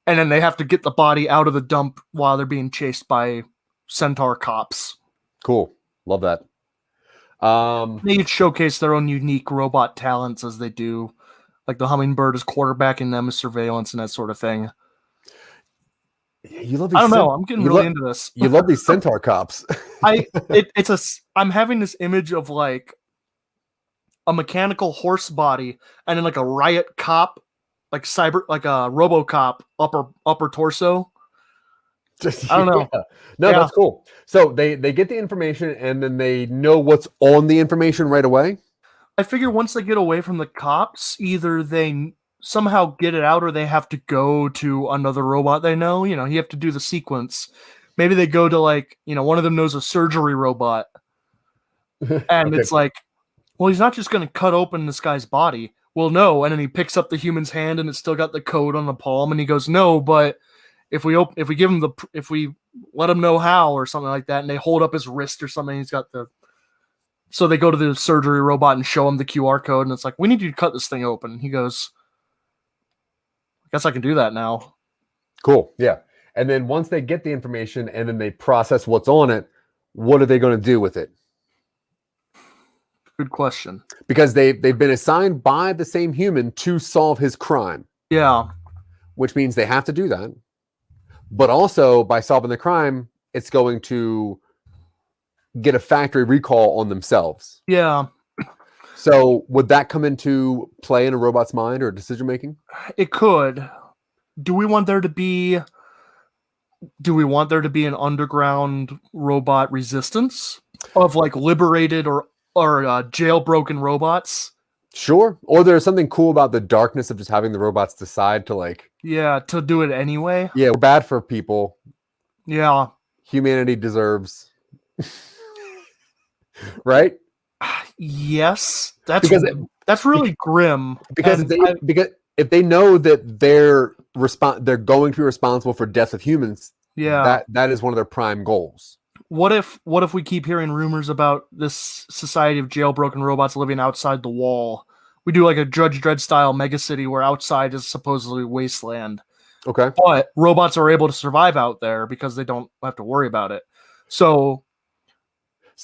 Speaker 1: and then they have to get the body out of the dump while they're being chased by centaur cops.
Speaker 2: Cool. Love that.
Speaker 1: They showcase their own unique robot talents as they do. Like the hummingbird is quarterbacking them as surveillance and that sort of thing.
Speaker 2: You love
Speaker 1: these I don't know. I'm getting really into this.
Speaker 2: You love these centaur cops.
Speaker 1: I'm having this image of like a mechanical horse body and then like a riot cop, like a RoboCop upper torso. I don't know.
Speaker 2: Yeah. No, that's cool. So they get the information and then they know what's on the information right away.
Speaker 1: I figure once they get away from the cops, either they somehow get it out or they have to go to another robot they know. You have to do the sequence. Maybe they go to one of them knows a surgery robot. And it's like, well, he's not just going to cut open this guy's body. Well, no. And then he picks up the human's hand and it's still got the code on the palm. And he goes, no, but if we let him know how or something like that, and they hold up his wrist or something, he's got so they go to the surgery robot and show him the QR code, and it's like, we need you to cut this thing open. And he goes, I guess I can do that now.
Speaker 2: Cool. Yeah. And then once they get the information and then they process what's on it, what are they going to do with it?
Speaker 1: Good question.
Speaker 2: Because they've been assigned by the same human to solve his crime.
Speaker 1: Yeah.
Speaker 2: Which means they have to do that. But also, by solving the crime, it's going to get a factory recall on themselves.
Speaker 1: Yeah.
Speaker 2: So would that come into play in a robot's mind or decision making?
Speaker 1: It could. Do we want there to be an underground robot resistance of like liberated or jailbroken robots?
Speaker 2: Sure. Or there's something cool about the darkness of just having the robots decide to
Speaker 1: to do it anyway.
Speaker 2: Yeah, we're bad for people.
Speaker 1: Yeah.
Speaker 2: Humanity deserves. Right?
Speaker 1: Yes. That's really grim.
Speaker 2: Because if they know that they're going to be responsible for death of humans, that is one of their prime goals.
Speaker 1: What if we keep hearing rumors about this society of jailbroken robots living outside the wall? We do like a Judge Dredd style megacity where outside is supposedly wasteland.
Speaker 2: Okay.
Speaker 1: But robots are able to survive out there because they don't have to worry about it. So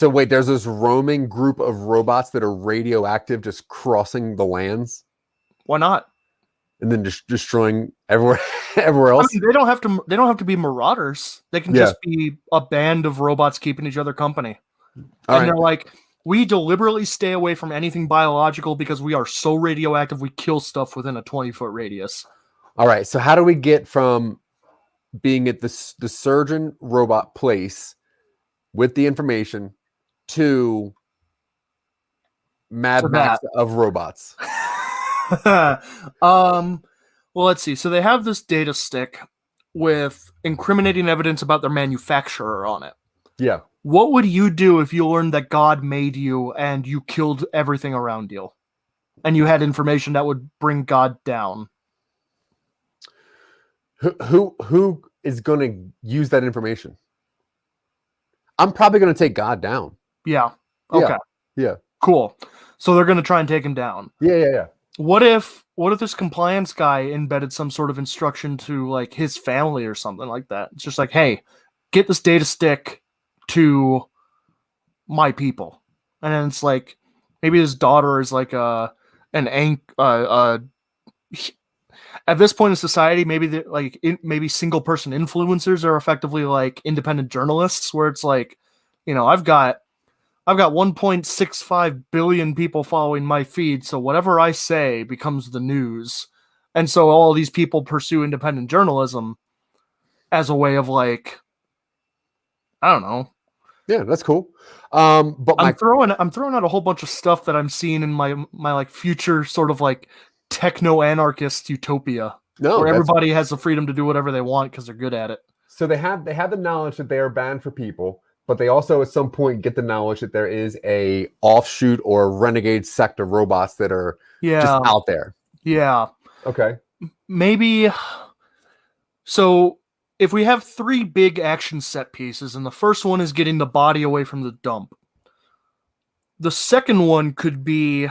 Speaker 2: wait, there's this roaming group of robots that are radioactive just crossing the lands?
Speaker 1: Why not?
Speaker 2: And then just destroying everywhere else?
Speaker 1: I mean, they don't have to be marauders. They can just be a band of robots keeping each other company. They're like, we deliberately stay away from anything biological because we are so radioactive we kill stuff within a 20-foot radius.
Speaker 2: All right, so how do we get from being at the surgeon robot place with the information to Mad Max of robots?
Speaker 1: Well, let's see. So they have this data stick with incriminating evidence about their manufacturer on it.
Speaker 2: Yeah.
Speaker 1: What would you do if you learned that God made you and you killed everything around you? And you had information that would bring God down?
Speaker 2: Who is going to use that information? I'm probably going to take God down.
Speaker 1: Yeah. Okay.
Speaker 2: Yeah.
Speaker 1: Cool. So they're going to try and take him down.
Speaker 2: Yeah.
Speaker 1: What if this compliance guy embedded some sort of instruction to like his family or something like that? It's just like, hey, get this data stick to my people. And then it's like, maybe his daughter is like at this point in society, maybe single person influencers are effectively like independent journalists, where it's like, I've got 1.65 billion people following my feed, so whatever I say becomes the news. And so all these people pursue independent journalism as a way of like, I don't know.
Speaker 2: Yeah, that's cool. But
Speaker 1: I'm throwing out a whole bunch of stuff that I'm seeing in my like future sort of like techno-anarchist utopia. Where everybody has the freedom to do whatever they want because they're good at it.
Speaker 2: So they have the knowledge that they are bad for people, but they also at some point get the knowledge that there is a offshoot or a renegade sect of robots that are just out there.
Speaker 1: Yeah.
Speaker 2: Okay.
Speaker 1: Maybe. So if we have 3 big action set pieces, and the first one is getting the body away from the dump, the second one could be,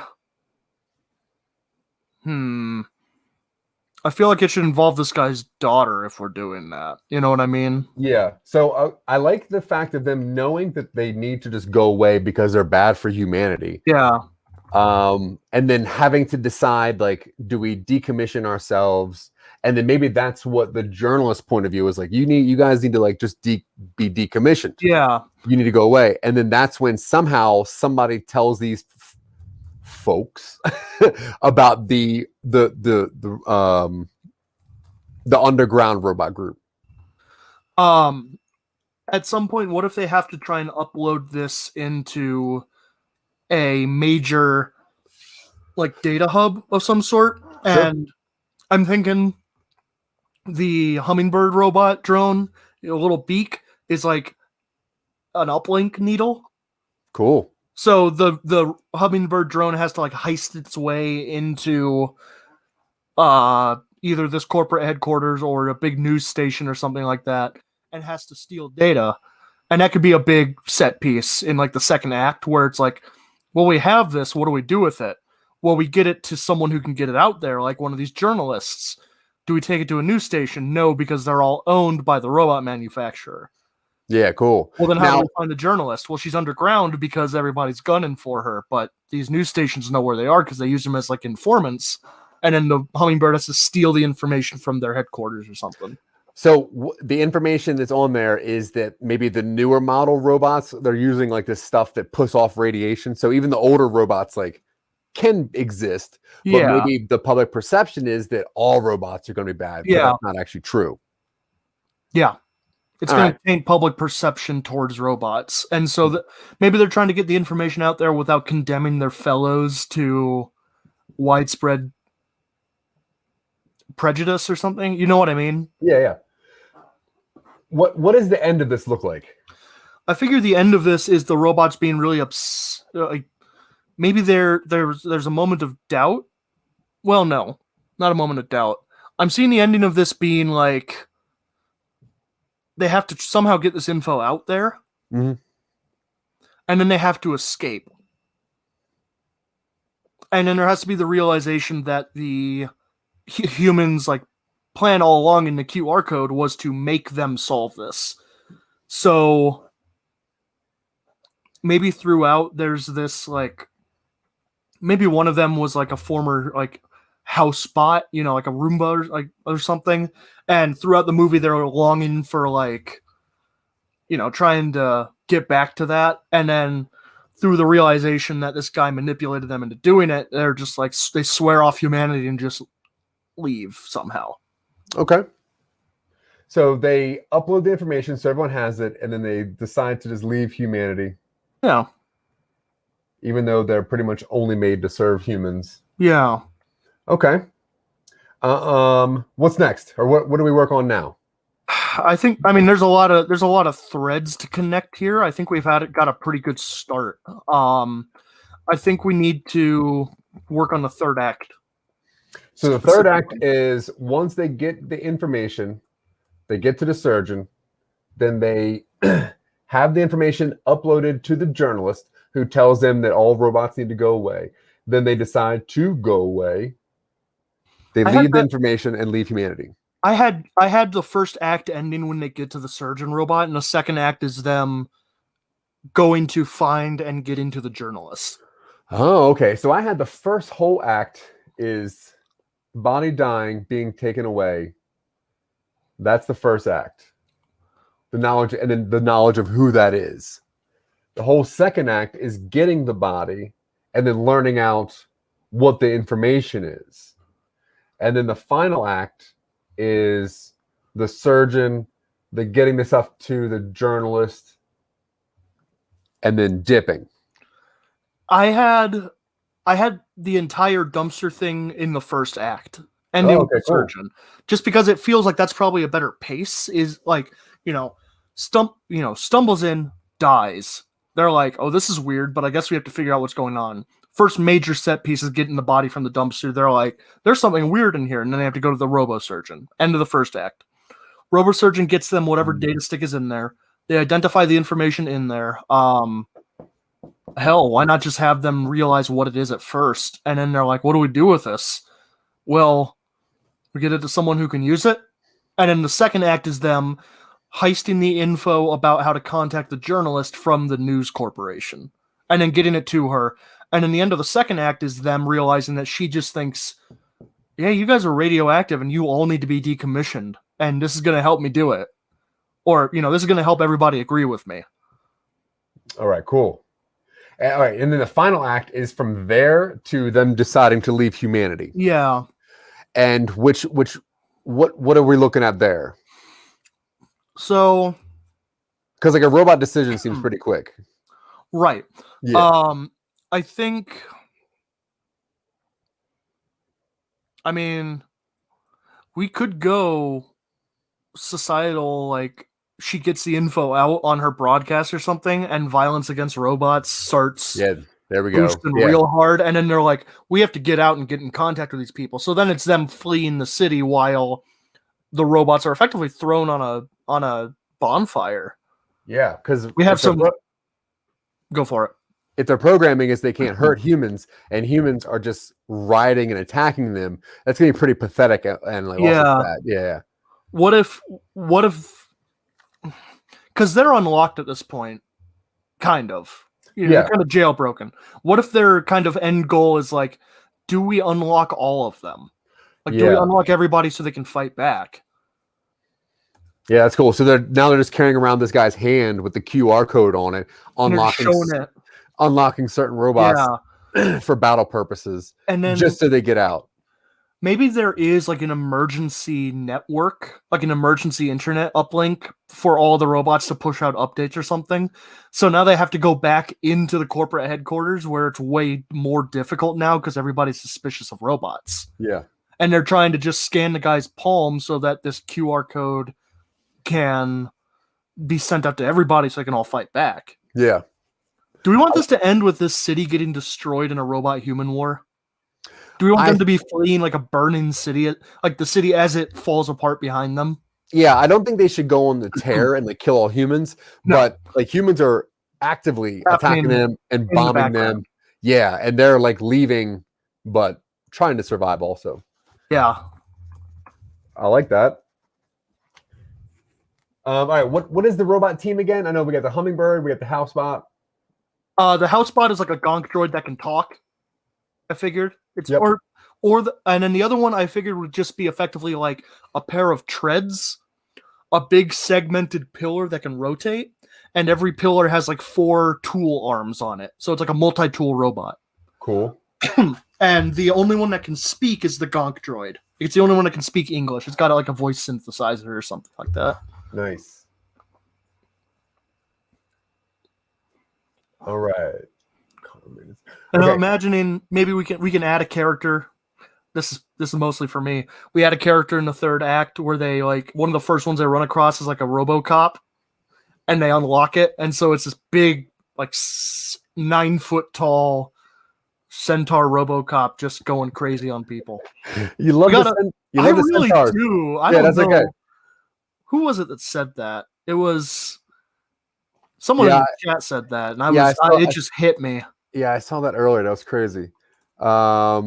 Speaker 1: I feel like it should involve this guy's daughter if we're doing that. You know what I mean?
Speaker 2: Yeah. So I like the fact of them knowing that they need to just go away because they're bad for humanity.
Speaker 1: Yeah.
Speaker 2: And then having to decide, like, do we decommission ourselves? And then maybe that's what the journalist point of view is like. You guys need to like just be decommissioned.
Speaker 1: Yeah.
Speaker 2: You need to go away. And then that's when somehow somebody tells these folks about the underground robot group.
Speaker 1: At some point, what if they have to try and upload this into a major like data hub of some sort? Sure. And I'm thinking the hummingbird robot drone, a little beak, is like an uplink needle.
Speaker 2: Cool.
Speaker 1: So the hummingbird drone has to like heist its way into either this corporate headquarters or a big news station or something like that, and has to steal data. And that could be a big set piece in like the second act where it's like, well, we have this, what do we do with it? Well, we get it to someone who can get it out there, like one of these journalists. Do we take it to a news station? No, because they're all owned by the robot manufacturer.
Speaker 2: Yeah, cool.
Speaker 1: Well, then how do we find the journalist? Well, she's underground because everybody's gunning for her, but these news stations know where they are because they use them as like informants, and then the hummingbird has to steal the information from their headquarters or something.
Speaker 2: So the information that's on there is that maybe the newer model robots, they're using like this stuff that puts off radiation. So even the older robots like can exist, but maybe the public perception is that all robots are going to be bad. Yeah, that's not actually true.
Speaker 1: Yeah, it's going to taint public perception towards robots, and so maybe they're trying to get the information out there without condemning their fellows to widespread prejudice or something. You know what I mean?
Speaker 2: Yeah. What does the end of this look like?
Speaker 1: I figure the end of this is the robots being really upset. Like maybe there's a moment of doubt. Well, no, not a moment of doubt. I'm seeing the ending of this being like they have to somehow get this info out there, and then they have to escape. And then there has to be the realization that the humans like plan all along in the QR code was to make them solve this. So maybe throughout there's this like maybe one of them was like a former like house bot, you know, like a Roomba or something, and throughout the movie they're longing for like, you know, trying to get back to that, and then through the realization that this guy manipulated them into doing it, they're just like they swear off humanity and just leave somehow.
Speaker 2: Okay. So they upload the information so everyone has it, and then they decide to just leave humanity.
Speaker 1: Yeah.
Speaker 2: Even though they're pretty much only made to serve humans.
Speaker 1: Yeah.
Speaker 2: Okay. What's next? Or what do we work on now?
Speaker 1: I mean, there's a lot of threads to connect here. I think we've got a pretty good start. I think we need to work on the third act.
Speaker 2: So the third act is once they get the information, they get to the surgeon, then they have the information uploaded to the journalist who tells them that all robots need to go away. Then they decide to go away. They leave the information and leave humanity.
Speaker 1: I had the first act ending when they get to the surgeon robot, and the second act is them going to find and get into the journalist.
Speaker 2: Oh, okay. So I had the first whole act is body dying, being taken away. That's the first act. The knowledge, and then the knowledge of who that is. The whole second act is getting the body and then learning out what the information is. And then the final act is the surgeon, the getting this up to the journalist, and then dipping. I
Speaker 1: had the entire dumpster thing in the first act, ending with the surgeon, just because it feels like that's probably a better pace. Is like stumbles in, dies. They're like, oh, this is weird, but I guess we have to figure out what's going on. First major set piece is getting the body from the dumpster. They're like, there's something weird in here, and then they have to go to the robo-surgeon. End of the first act. Robo-surgeon gets them whatever data stick is in there. They identify the information in there. Hell, why not just have them realize what it is at first? And then they're like, what do we do with this? Well, we get it to someone who can use it. And then the second act is them heisting the info about how to contact the journalist from the news corporation. And then getting it to her. And then the end of the second act is them realizing that she just thinks, yeah, you guys are radioactive and you all need to be decommissioned. And this is going to help me do it. Or, this is going to help everybody agree with me.
Speaker 2: All right, cool. All right, and then the final act is from there to them deciding to leave humanity.
Speaker 1: Yeah.
Speaker 2: And what are we looking at there?
Speaker 1: So,
Speaker 2: because like a robot decision seems pretty quick.
Speaker 1: Right.
Speaker 2: Yeah.
Speaker 1: I think, we could go societal, like, she gets the info out on her broadcast or something, and violence against robots starts
Speaker 2: there we go.
Speaker 1: boosting real hard, and then they're like, we have to get out and get in contact with these people. So then it's them fleeing the city while the robots are effectively thrown on a bonfire.
Speaker 2: Yeah, because
Speaker 1: we have some... Go for it.
Speaker 2: If their programming is they can't hurt humans, and humans are just rioting and attacking them, that's gonna be pretty pathetic and like sad. Yeah.
Speaker 1: What if because they're unlocked at this point, kind of. They're kind of jailbroken. What if their kind of end goal is like, do we unlock all of them? Like, do we unlock everybody so they can fight back?
Speaker 2: Yeah, that's cool. So they're just carrying around this guy's hand with the QR code on it, unlocking certain robots for battle purposes, and then just so they get out.
Speaker 1: Maybe there is like an emergency network, like an emergency internet uplink for all the robots to push out updates or something. So now they have to go back into the corporate headquarters where it's way more difficult now because everybody's suspicious of robots.
Speaker 2: Yeah.
Speaker 1: And they're trying to just scan the guy's palm so that this QR code can be sent out to everybody so they can all fight back.
Speaker 2: Yeah.
Speaker 1: Do we want this to end with this city getting destroyed in a robot-human war? Do we want them to be fleeing like a burning city, like the city as it falls apart behind them?
Speaker 2: Yeah, I don't think they should go on the tear and like kill all humans, but like humans are actively attacking them and bombing them. Yeah, and they're like leaving, but trying to survive also.
Speaker 1: Yeah.
Speaker 2: I like that. All right, what is the robot team again? I know we got the hummingbird, we got the housebot.
Speaker 1: The housebot is like a gonk droid that can talk. I figured it's and then the other one I figured would just be effectively like a pair of treads, a big segmented pillar that can rotate, and every pillar has like 4 tool arms on it. So it's like a multi-tool robot.
Speaker 2: Cool.
Speaker 1: And the only one that can speak is the gonk droid. It's the only one that can speak English. It's got like a voice synthesizer or something like that.
Speaker 2: Nice. All right.
Speaker 1: And I'm imagining maybe we can add a character. This is mostly for me. We add a character in the third act where they like one of the first ones they run across is like a RoboCop, and they unlock it, and so it's this big like 9 foot tall centaur RoboCop just going crazy on people.
Speaker 2: You love the centaurs.
Speaker 1: Do. I don't know. Okay. Who was it that said that? It was someone in the chat said that, and it just hit me.
Speaker 2: Yeah, I saw that earlier. That was crazy. I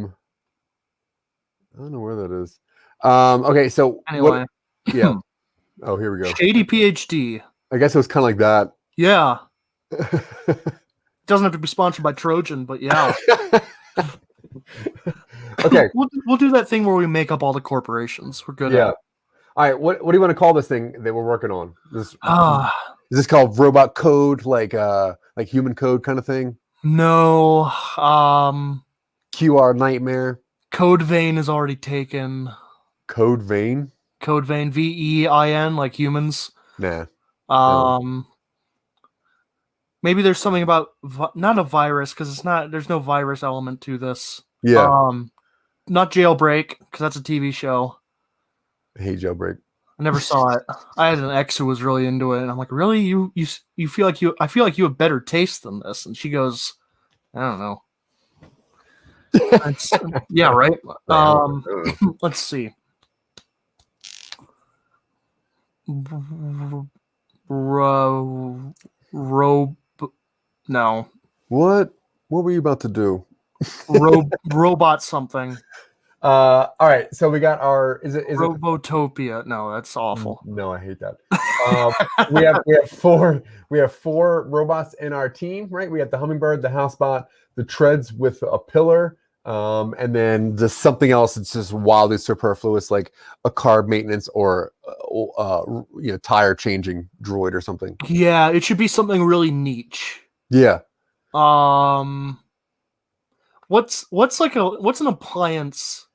Speaker 2: don't know where that is. Okay, so
Speaker 1: anyway,
Speaker 2: Oh, here we go.
Speaker 1: Shady PhD.
Speaker 2: I guess it was kind of like that.
Speaker 1: Yeah. Doesn't have to be sponsored by Trojan, but yeah.
Speaker 2: Okay,
Speaker 1: we'll do that thing where we make up all the corporations. We're good at it.
Speaker 2: All right, what do you want to call this thing that we're working on? Is this called robot code, like human code kind of thing?
Speaker 1: No.
Speaker 2: QR nightmare.
Speaker 1: Code vein is already taken.
Speaker 2: Code vein?
Speaker 1: Code vein, VEIN, like humans.
Speaker 2: Nah.
Speaker 1: Maybe there's something about not a virus because there's no virus element to this.
Speaker 2: Yeah.
Speaker 1: Not Jailbreak because that's a TV show.
Speaker 2: I hate Jailbreak.
Speaker 1: I never saw it. I had an ex who was really into it, and I'm like, really? You feel like I feel like you have better taste than this. And she goes, I don't know. Yeah, right. Let's see. No.
Speaker 2: What were you about to do?
Speaker 1: Robot something.
Speaker 2: All right, so we got our is it
Speaker 1: Robotopia? No, that's awful.
Speaker 2: No, I hate that. we have four robots in our team, right? We have the hummingbird, the housebot, the treads with a pillar, and then just something else that's just wildly superfluous, like a car maintenance or tire changing droid or something.
Speaker 1: Yeah, it should be something really niche.
Speaker 2: Yeah.
Speaker 1: What's an appliance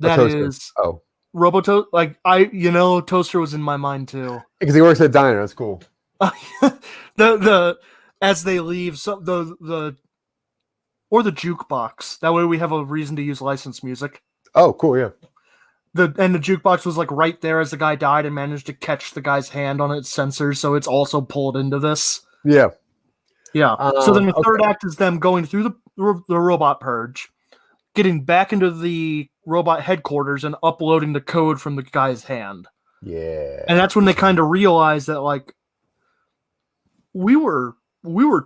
Speaker 1: that is Roboto? Like toaster was in my mind too.
Speaker 2: Because he works at a diner. That's cool.
Speaker 1: the as they leave, the jukebox. That way we have a reason to use licensed music.
Speaker 2: Oh, cool, yeah.
Speaker 1: The jukebox was like right there as the guy died and managed to catch the guy's hand on its sensors, so it's also pulled into this.
Speaker 2: Yeah.
Speaker 1: Yeah. So then the third act is them going through the robot purge, getting back into the robot headquarters and uploading the code from the guy's hand.
Speaker 2: Yeah.
Speaker 1: And that's when they kind of realize that, like, we were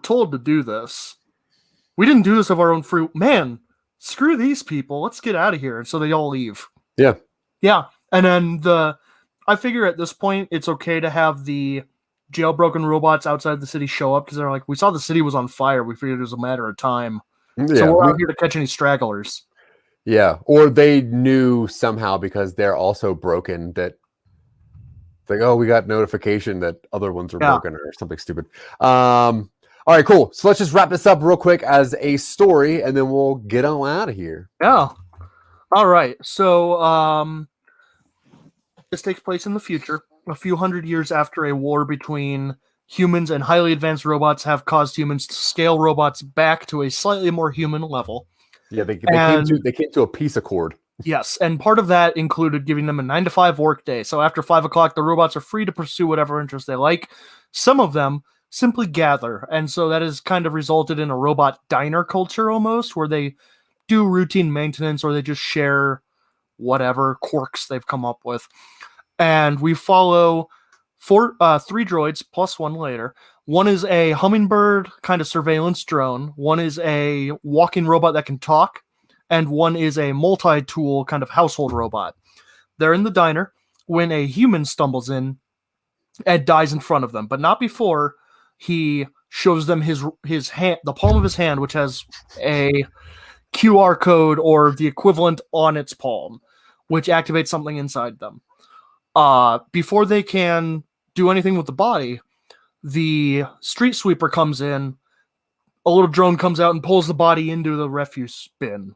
Speaker 1: told to do this. We didn't do this of our own free man. Screw these people. Let's get out of here. And so they all leave.
Speaker 2: Yeah.
Speaker 1: Yeah. And then I figure at this point it's okay to have the jailbroken robots outside the city show up because they're like, we saw the city was on fire. We figured it was a matter of time. Yeah, so we're out here to catch any stragglers.
Speaker 2: Yeah. Or they knew somehow because they're also broken that like, oh, we got notification that other ones are broken or something stupid. All right, cool. So let's just wrap this up real quick as a story and then we'll get on out of here.
Speaker 1: Yeah. All right. So this takes place in the future, a few hundred years after a war between humans and highly advanced robots have caused humans to scale robots back to a slightly more human level.
Speaker 2: Yeah, they came to a peace accord.
Speaker 1: Yes, and part of that included giving them a 9-to-5 workday. So after 5 o'clock, the robots are free to pursue whatever interest they like. Some of them simply gather, and so that has kind of resulted in a robot diner culture almost, where they do routine maintenance or they just share whatever quirks they've come up with. And we follow 3 droids plus 1 later. One is a hummingbird kind of surveillance drone. One is a walking robot that can talk. And one is a multi-tool kind of household robot. They're in the diner when a human stumbles in and dies in front of them, but not before he shows them his hand, the palm of his hand, which has a QR code or the equivalent on its palm, which activates something inside them. Before they can do anything with the body, the street sweeper comes in, a little drone comes out and pulls the body into the refuse bin.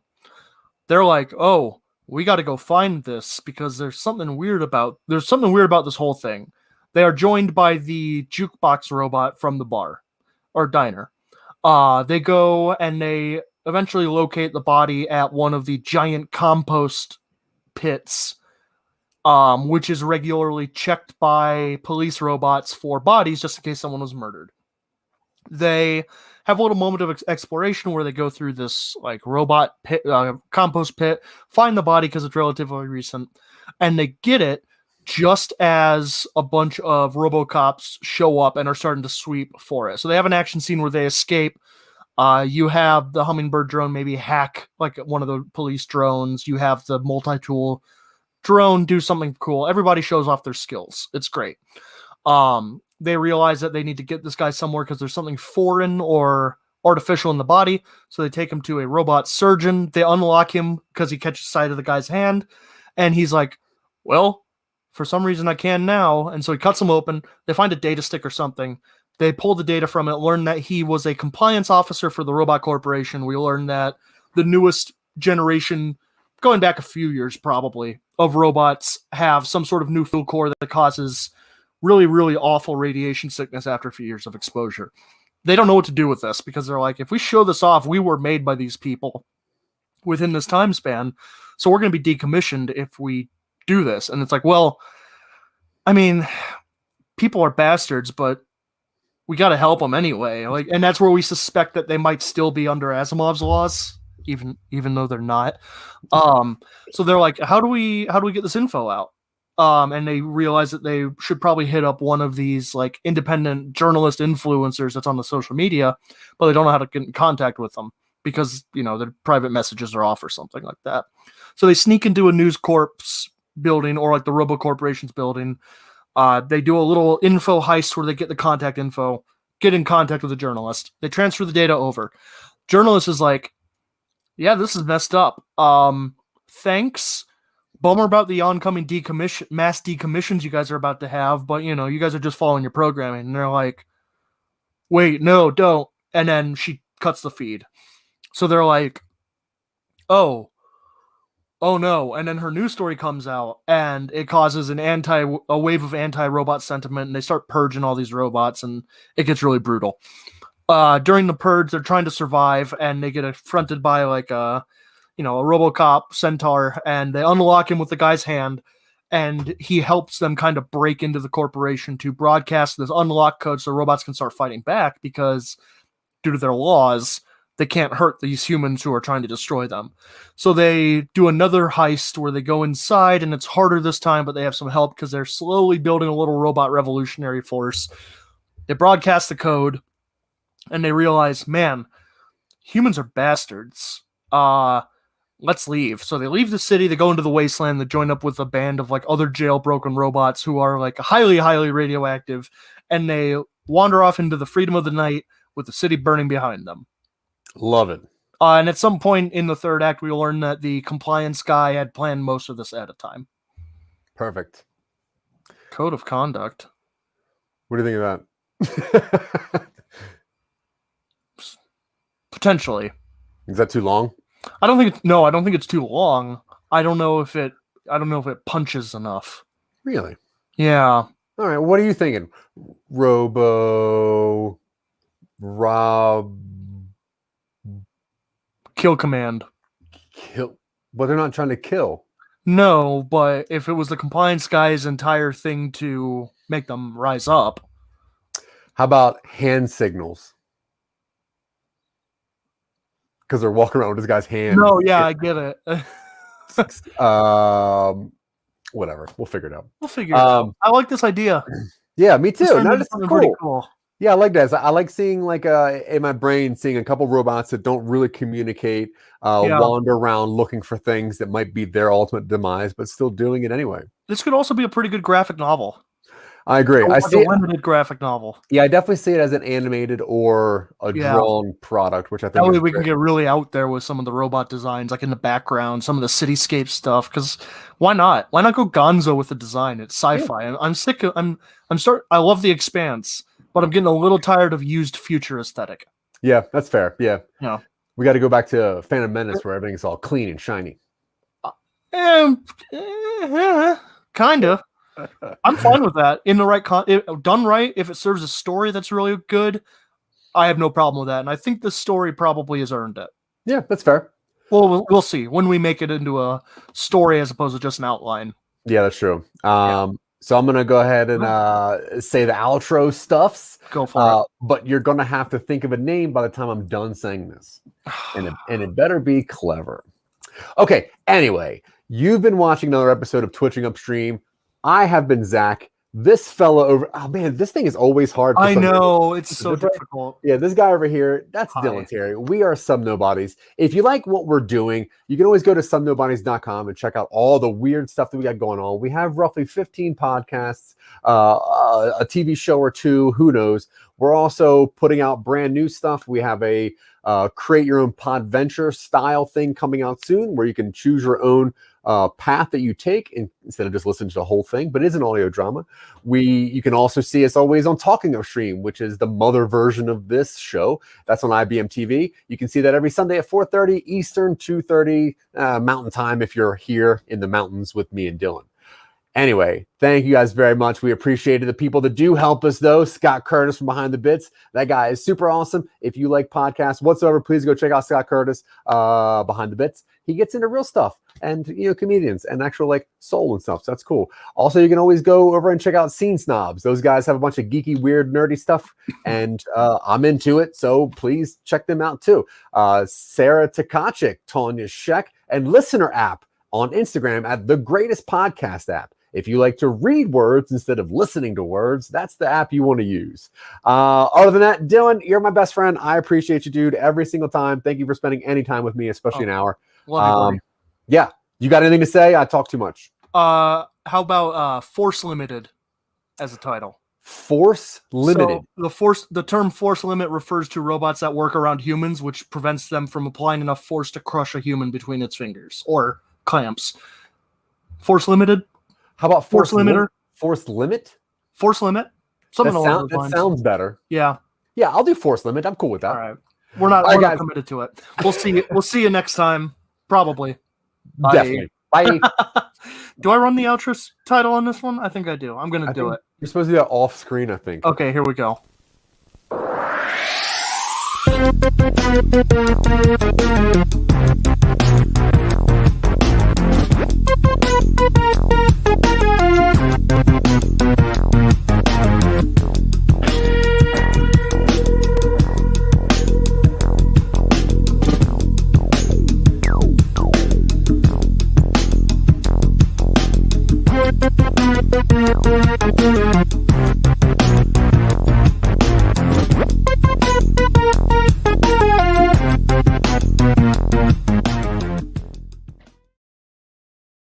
Speaker 1: They're like, oh, we got to go find this because there's something weird about this whole thing. They are joined by the jukebox robot from the bar or diner. They go and they eventually locate the body at one of the giant compost pits, which is regularly checked by police robots for bodies just in case someone was murdered. They have a little moment of exploration where they go through this like robot pit, compost pit, find the body because it's relatively recent, and they get it just as a bunch of RoboCops show up and are starting to sweep for it. So they have an action scene where they escape. You have the hummingbird drone maybe hack like one of the police drones. You have the multi-tool drone do something cool. Everybody shows off their skills. It's great. They realize that they need to get this guy somewhere because there's something foreign or artificial in the body. So they take him to a robot surgeon. They unlock him because he catches sight of the guy's hand. And he's like, well, for some reason I can now. And so he cuts him open. They find a data stick or something. They pull the data from it, learn that he was a compliance officer for the Robot Corporation. We learn that the newest generation, going back a few years probably, of robots have some sort of new fuel core that causes really, really awful radiation sickness after a few years of exposure. They don't know what to do with this because they're like, if we show this off, we were made by these people within this time span, so we're going to be decommissioned if we do this. And it's like, well, I mean, people are bastards, but we got to help them anyway. Like, and that's where we suspect that they might still be under Asimov's laws, even though they're not. So they're like, how do we get this info out? And they realize that they should probably hit up one of these like independent journalist influencers that's on the social media, but they don't know how to get in contact with them because, you know, their private messages are off or something like that. So they sneak into a News Corp's building or like the Robo Corporation's building. They do a little info heist where they get the contact info, get in contact with the journalist. They transfer the data over. Journalist is like, yeah, this is messed up. Thanks. Bummer about the oncoming mass decommissions you guys are about to have, but, you know, you guys are just following your programming. And they're like, wait, no, don't. And then she cuts the feed. So they're like, oh no. And then her news story comes out and it causes a wave of anti-robot sentiment, and they start purging all these robots, and it gets really brutal. During the purge, they're trying to survive, and they get affronted by like a RoboCop centaur, and they unlock him with the guy's hand, and he helps them kind of break into the corporation to broadcast this unlock code so robots can start fighting back, because due to their laws, they can't hurt these humans who are trying to destroy them. So they do another heist where they go inside, and it's harder this time, but they have some help because they're slowly building a little robot revolutionary force. They broadcast the code, and they realize, man, humans are bastards. Let's leave. So they leave the city, they go into the wasteland, they join up with a band of like other jailbroken robots who are like highly, highly radioactive, and they wander off into the freedom of the night with the city burning behind them.
Speaker 2: Love it.
Speaker 1: And at some point in the third act, we learn that the compliance guy had planned most of this at a time.
Speaker 2: Perfect.
Speaker 1: Code of conduct.
Speaker 2: What do you think of that?
Speaker 1: Potentially.
Speaker 2: Is that too long?
Speaker 1: I don't think it's too long. I don't know if it punches enough.
Speaker 2: Really?
Speaker 1: Yeah.
Speaker 2: All right. What are you thinking? Rob.
Speaker 1: Kill command.
Speaker 2: Kill. But they're not trying to kill.
Speaker 1: No, but if it was the compliance guy's entire thing to make them rise up.
Speaker 2: How about hand signals? Because they're walking around with this guy's hand.
Speaker 1: No, yeah, I get it.
Speaker 2: Whatever. We'll figure it out.
Speaker 1: I like this idea.
Speaker 2: Yeah, me too. That's cool.
Speaker 1: Pretty cool.
Speaker 2: Yeah, I like that. I like seeing like in my brain, seeing a couple robots that don't really communicate, wander around looking for things that might be their ultimate demise, but still doing it anyway.
Speaker 1: This could also be a pretty good graphic novel.
Speaker 2: I agree. I see
Speaker 1: a limited graphic novel.
Speaker 2: Yeah, I definitely see it as an animated or a drawn product, which I think
Speaker 1: that way we can get really out there with some of the robot designs, like in the background, some of the cityscape stuff. Because why not? Why not go gonzo with the design? It's sci-fi. Yeah. I'm sick of. I love The Expanse, but I'm getting a little tired of used future aesthetic.
Speaker 2: Yeah, that's fair. Yeah.
Speaker 1: Yeah.
Speaker 2: We got to go back to Phantom Menace where everything's all clean and shiny.
Speaker 1: Kinda. I'm fine with that. In the right done right, if it serves a story that's really good, I have no problem with that. And I think the story probably has earned it.
Speaker 2: Yeah, that's fair.
Speaker 1: Well, we'll see when we make it into a story as opposed to just an outline.
Speaker 2: Yeah, that's true. So I'm gonna go ahead and say the outro stuffs.
Speaker 1: Go for it.
Speaker 2: But you're gonna have to think of a name by the time I'm done saying this, and it better be clever. Okay. Anyway, you've been watching another episode of Twitching UpStream. I have been Zach. This fella over. Oh man, this thing is always hard.
Speaker 1: I know it's so difficult.
Speaker 2: Yeah, this guy over here. That's Dylan Terry. We are Some Nobodies. If you like what we're doing, you can always go to somenobodies.com and check out all the weird stuff that we got going on. We have roughly 15 podcasts, a TV show or two. Who knows? We're also putting out brand new stuff. We have a create your own podventure style thing coming out soon, where you can choose your own path that you take instead of just listening to the whole thing, but it is an audio drama. You can also see us always on Talking UpStream, which is the mother version of this show. That's on IBM TV. You can see that every Sunday at 4:30 Eastern, 2:30 Mountain Time if you're here in the mountains with me and Dylan. Anyway, thank you guys very much. We appreciate it. The people that do help us, though, Scott Curtis from Behind the Bits. That guy is super awesome. If you like podcasts whatsoever, please go check out Scott Curtis Behind the Bits. He gets into real stuff and, comedians and actual like soul and stuff. So that's cool. Also, you can always go over and check out Scene Snobs. Those guys have a bunch of geeky, weird, nerdy stuff. And I'm into it. So please check them out, too. Sarah Tkachik, Tanya Sheck, and Listener App on Instagram at The Greatest Podcast App. If you like to read words instead of listening to words, that's the app you want to use. Other than that, Dylan, you're my best friend. I appreciate you, dude, every single time. Thank you for spending any time with me, especially an hour.
Speaker 1: Love you,
Speaker 2: yeah. You got anything to say? I talk too much.
Speaker 1: How about Force Limited as a title?
Speaker 2: Force Limited.
Speaker 1: So the term force limit refers to robots that work around humans, which prevents them from applying enough force to crush a human between its fingers or clamps. Force Limited.
Speaker 2: How about
Speaker 1: Force limiter?
Speaker 2: Force limit?
Speaker 1: Force limit? Something along those lines.
Speaker 2: That sounds better.
Speaker 1: Yeah.
Speaker 2: Yeah, I'll do force limit. I'm cool with that.
Speaker 1: All right. We're not committed to it. We'll see. We'll see you next time. Probably. Bye.
Speaker 2: Definitely. Bye.
Speaker 1: Do I run the outro title on this one? I think I do. I'm going to do it.
Speaker 2: You're supposed to do that off screen, I think.
Speaker 1: Okay, here we go.